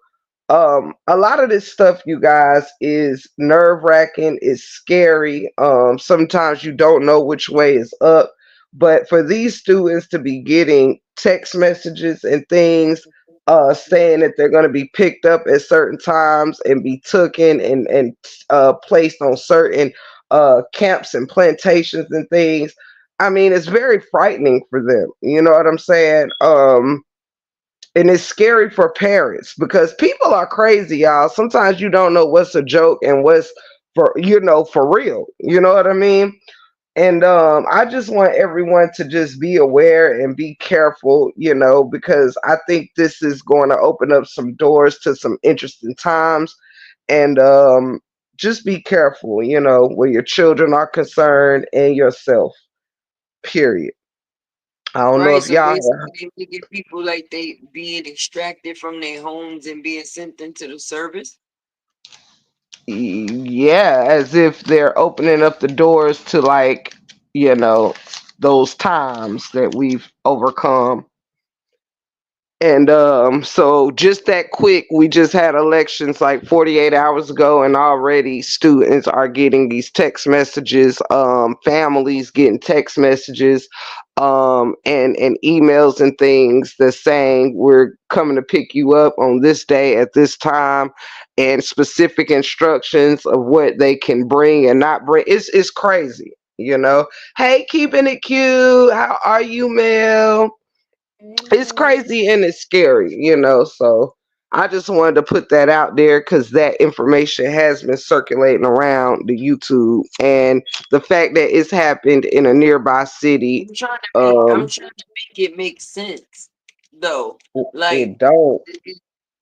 A lot of this stuff, you guys, is nerve wracking. It's scary. Sometimes you don't know which way is up. But for these students to be getting text messages and things saying that they're going to be picked up at certain times and be taken and placed on certain camps and plantations and things. I mean, it's very frightening for them. You know what I'm saying? And it's scary for parents because people are crazy, y'all. Sometimes you don't know what's a joke and what's for real. You know what I mean? And I just want everyone to just be aware and be careful, because I think this is going to open up some doors to some interesting times. And just be careful, where your children are concerned and yourself, period. I don't know Right. if So y'all. basically, they making people like they being extracted from their homes and being sent into the service. Yeah, as if they're opening up the doors to, like, you know, those times that we've overcome. And so just that quick, we just had elections like 48 hours ago, and already students are getting these text messages, families getting text messages, and emails and things that's saying we're coming to pick you up on this day at this time, and specific instructions of what they can bring and not bring. It's crazy, you know. Hey, keeping it cute. How are you, Mel? It's Mhm. crazy and it's scary, so I just wanted to put that out there because that information has been circulating around the YouTube, and the fact that it's happened in a nearby city. I'm um trying to make it make sense though. it Like, don't.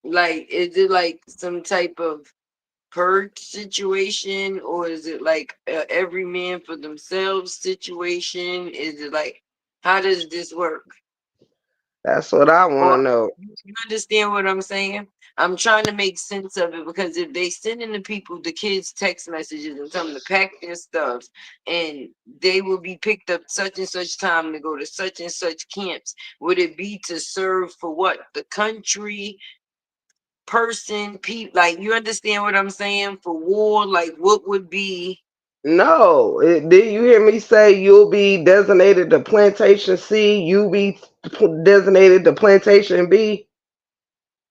is it like some type of purge situation, or is it like every man for themselves situation? Is it like, how does this work? That's what I want Or to know. you understand what I'm saying? I'm trying to make sense of it because if they sending the people, the kids, text messages and tell them to pack their stuffs, and they will be picked up such and such time to go to such and such camps, would it be to serve for what? The country, person, people? Like, you understand what I'm saying? For war, like what would be No, did you hear me say you'll be designated to plantation C, you be designated to plantation B?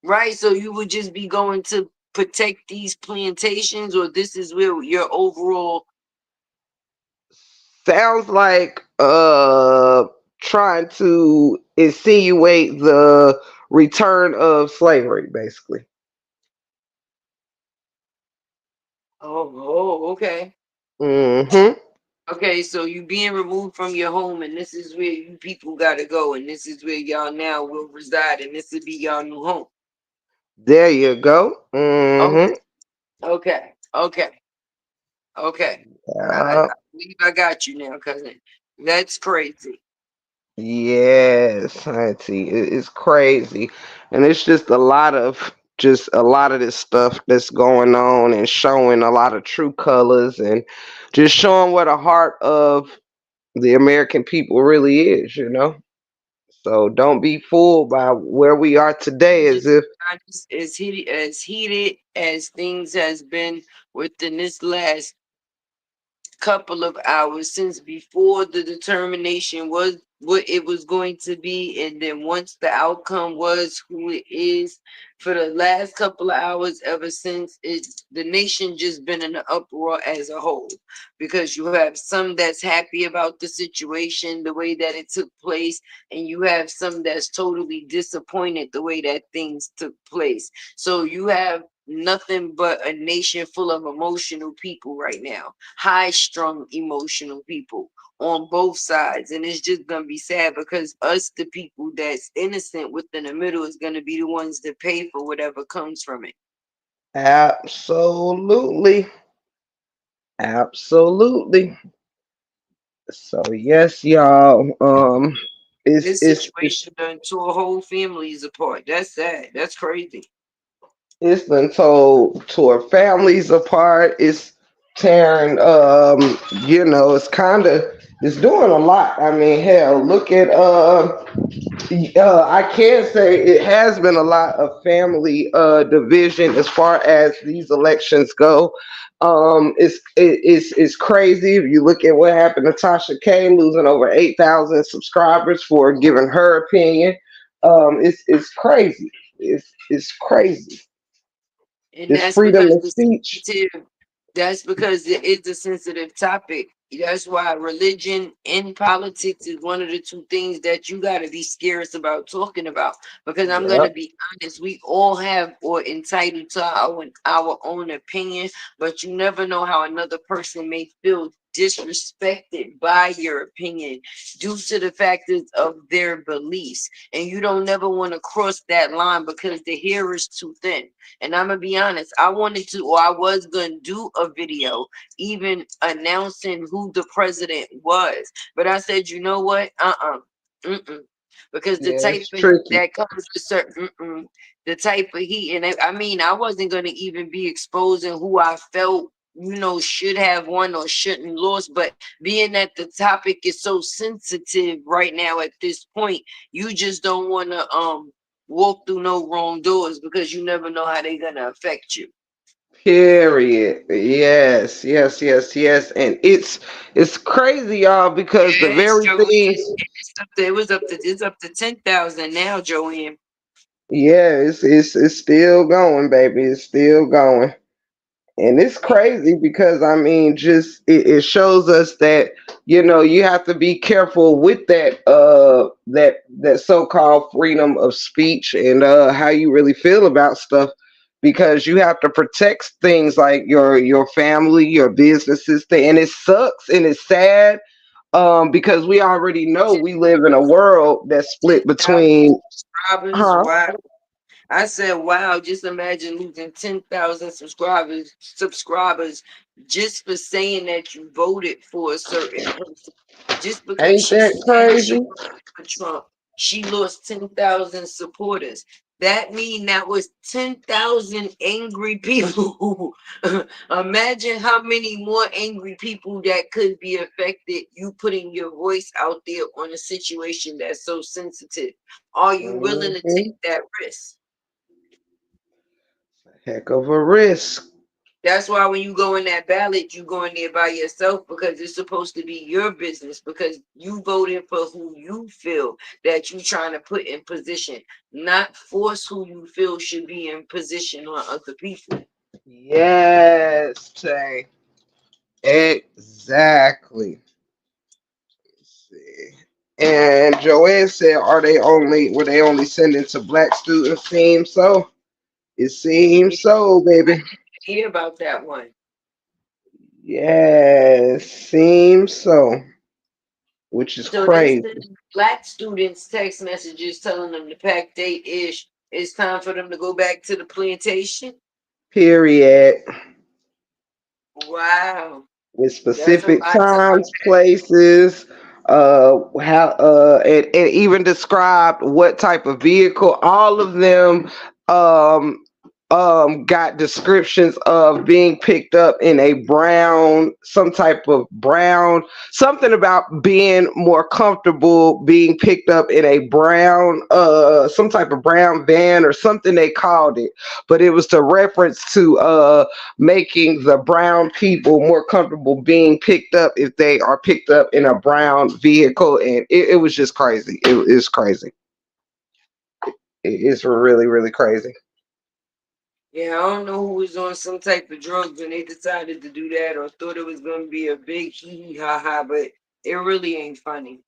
right? So you would just be going to protect these plantations, or this is where your overall Sounds like trying to insinuate the return of slavery, basically. Oh, okay. Hmm. Okay, so you being removed from your home, and this is where you people gotta go, and this is where y'all now will reside, and this will be y'all new home. There you go. Okay, Hmm. okay. Okay. I Yeah. believe I got you now, cousin. That's crazy. Yes, auntie, it's crazy, and it's just a lot of this stuff that's going on and showing a lot of true colors and just showing what the heart of the American people really is, you know. So don't be fooled by where we are today, as Just if as heated as things has been within this last couple of hours since before the determination was what it was going to be, and then once the outcome was who it is, for the last couple of hours ever since, it's the nation just been in an uproar as a whole, because you have some that's happy about the situation the way that it took place, and you have some that's totally disappointed the way that things took place. So you have nothing but a nation full of emotional people right now, high strung emotional people on both sides. And it's just gonna be sad because us, the people that's innocent within the middle, is gonna be the ones that pay for whatever comes from it. absolutely, absolutely. So yes, y'all. This It's situation done tore whole families apart. That's sad. That's crazy. it's been told tore families apart. It's tearing. It's kind of it's doing a lot. I mean, hell, look at I can say it has been a lot of family division as far as these elections go. It's crazy if you look at what happened to Tasha K losing over 8,000 subscribers for giving her opinion. It's crazy. It's crazy. And This that's freedom because of the speech. sensitive, that's because it is a sensitive topic. That's why religion and politics is one of the two things that you got to be scarce about talking about. Because I'm going to Yep. be honest, we all have or entitled to our own opinion, but you never know how another person may feel disrespected by your opinion due to the factors of their beliefs. And you don't never want to cross that line because the hair is too thin. And I'm gonna be honest, I wanted to, or I was gonna do a video even announcing who the president was. But I said, you know what? Mm-mm. Because the Yeah, type it's of heat tricky. that comes with certain, the type of heat, and I mean, I wasn't gonna even be exposing who I felt, should have won or shouldn't lost. But being that the topic is so sensitive right now at this point, you just don't want to walk through no wrong doors because you never know how they're gonna affect you. Period. Yes, yes, yes, yes. And it's crazy, y'all, because the Yes, very Joanne. things. It's up to 10,000 now, Joanne. Yeah, it's still going, baby. It's still going. And it's crazy because I mean, just it shows us that you have to be careful with that so-called freedom of speech and how you really feel about stuff, because you have to protect things like your family, your businesses, and it sucks and it's sad, because we already know we live in a world that's split 10,000 between. subscribers. Huh? Wow. I said, wow, just imagine losing 10,000 subscribers just for saying that you voted for a certain person. Just because Ain't she that said she crazy? voted for Trump, she lost 10,000 supporters. That means that was 10,000 angry people. Imagine how many more angry people that could be affected you putting your voice out there on a situation that's so sensitive. Are you willing to take Hmm. that risk? Heck of a risk. That's why when you go in that ballot, you go in there by yourself because it's supposed to be your business because you voted for who you feel that you trying to put in position, not force who you feel should be in position on other people. Yes, Tay. Exactly. Let's see. And Joanne said, were they only sending to black students? Seems so. It seems so, I baby. didn't hear about that one. Yes, seems so. Which is So they crazy. send black students text messages telling them to pack their ish. It's time for them to go back to the plantation. Period. Wow, With that's a specific lot to times, unpack. places, how and even described what type of vehicle. All of them um got descriptions of being picked up in a brown, some type of brown, something about being more comfortable being picked up in a brown, some type of brown van or something they called it, but it was to reference to making the brown people more comfortable being picked up if they are picked up in a brown vehicle. And it was just crazy. It is crazy. It's really, really crazy. Yeah, I don't know who was on some type of drugs when they decided to do that or thought it was gonna be a big hee hee ha ha, but it really ain't funny.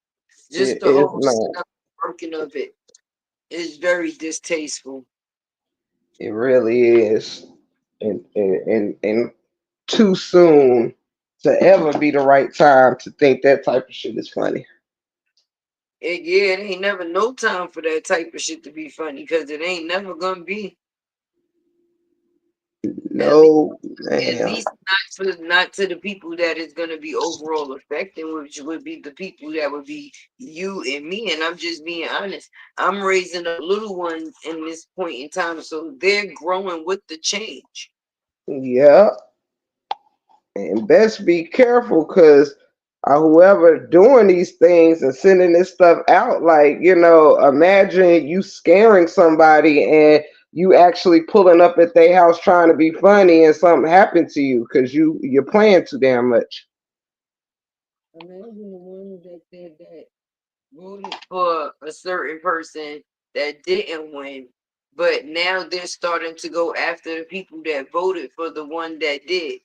Just the It's whole not. setup working of it is very distasteful. It really is. And too soon to ever be the right time to think that type of shit is funny. Yeah, it ain't never no time for that type of shit to be funny because it ain't never gonna be. At least, No, at man. least not to the people that it's gonna be overall affecting, which would be the people that would be you and me. And I'm just being honest. I'm raising up little ones in this point in time, so they're growing with the change. Yeah. And best be careful because whoever doing these things and sending this stuff out, like, imagine you scaring somebody and you actually pulling up at their house trying to be funny and something happened to you because you're playing too damn much. Imagine the ones that said that voted for a certain person that didn't win, but now they're starting to go after the people that voted for the one that did.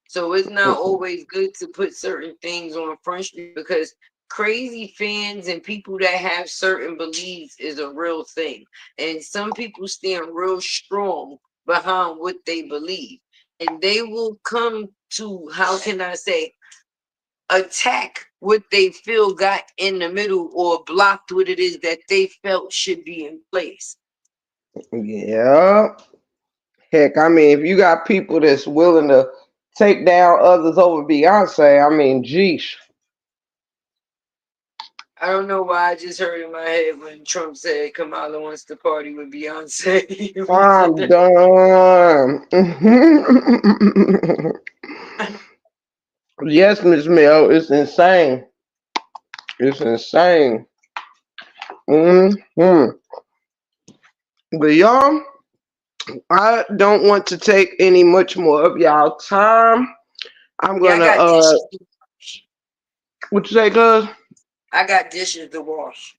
So it's not always good to put certain things on Front Street because crazy fans and people that have certain beliefs is a real thing. And some people stand real strong behind what they believe. And they will come to, how can I say, attack what they feel got in the middle or blocked what it is that they felt should be in place. Yeah. Heck, I mean, if you got people that's willing to take down others over Beyonce, I mean, geesh. I don't know why I just heard in my head when Trump said Kamala wants to party with Beyonce. He said I'm done. that. Yes, Miss Mel, it's insane. It's insane. Hmm. But y'all, I don't want to take any much more of y'all time. I'm Yeah, I gonna got dishes. what you say, cuz? I got dishes to wash.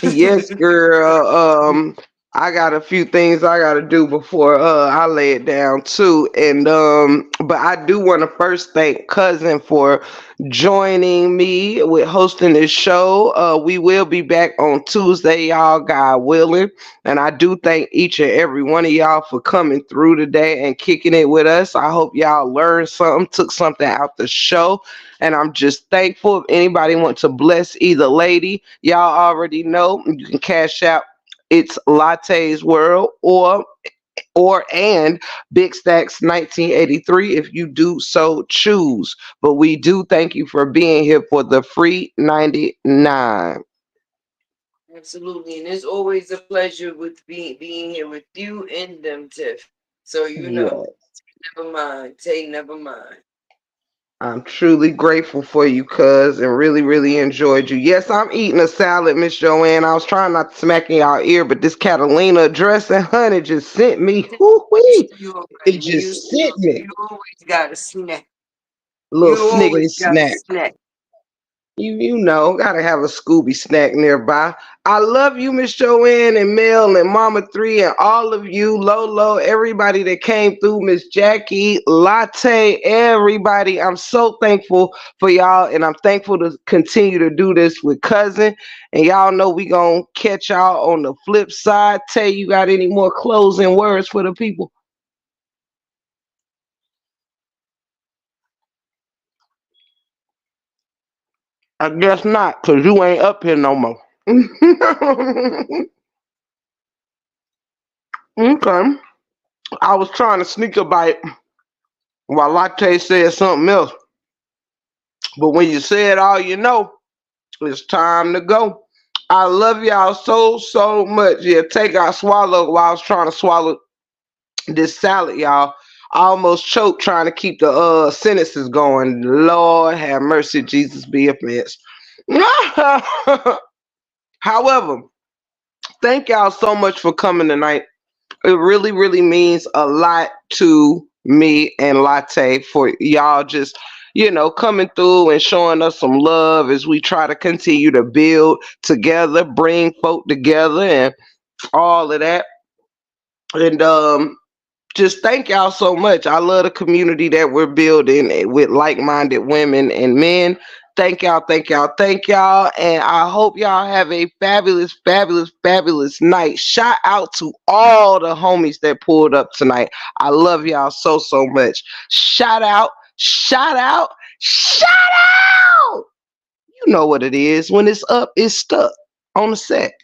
Yes, girl. I got a few things I gotta do before I lay it down too. And but I do want to first thank cousin for joining me with hosting this show. We will be back on Tuesday, y'all, God willing. And I do thank each and every one of y'all for coming through today and kicking it with us. I hope y'all learned something, took something out the show. And I'm just thankful. If anybody wants to bless either lady, y'all already know you can cash out it's Latte's World or Big Stacks 1983 if you do so choose. But we do thank you for being here for the free 99. Absolutely, and it's always a pleasure with being here with you and them, Tiff. So Yeah. never mind. Tay, never mind. I'm truly grateful for you, cuz, and really, really enjoyed you. Yes, I'm eating a salad, Miss Joanne. I was trying not to smack in y'all ear, but this Catalina dressing, honey, just sent me. Used Whoo-wee. to you It already. just sent me. You always got a snack. A little You always sniggity got a snack. snack. You know, gotta have a Scooby snack nearby. I love you, Miss Joanne and Mel and Mama Three and all of you, Lolo, everybody that came through, Miss Jackie, Latte, everybody. I'm so thankful for y'all, and I'm thankful to continue to do this with cousin. And y'all know we gonna catch y'all on the flip side. Tay, you got any more closing words for the people? I guess not, cause you ain't up here no more. Okay. I was trying to sneak a bite while Latte said something else. But when you said all you know, it's time to go. I love y'all so, so much. Yeah, take our swallow while I was trying to swallow this salad, y'all. I almost choked trying to keep the sentences going. Lord have mercy, Jesus be offense. However, thank y'all so much for coming tonight. It really, really means a lot to me and Latte for y'all just, coming through and showing us some love as we try to continue to build together, bring folk together, and all of that. And just thank y'all so much. I love the community that we're building with like-minded women and men. Thank y'all, thank y'all, thank y'all. And I hope y'all have a fabulous, fabulous, fabulous night. Shout out to all the homies that pulled up tonight. I love y'all so, so much. Shout out, shout out, shout out. You know what it is. When it's up, it's stuck on the set.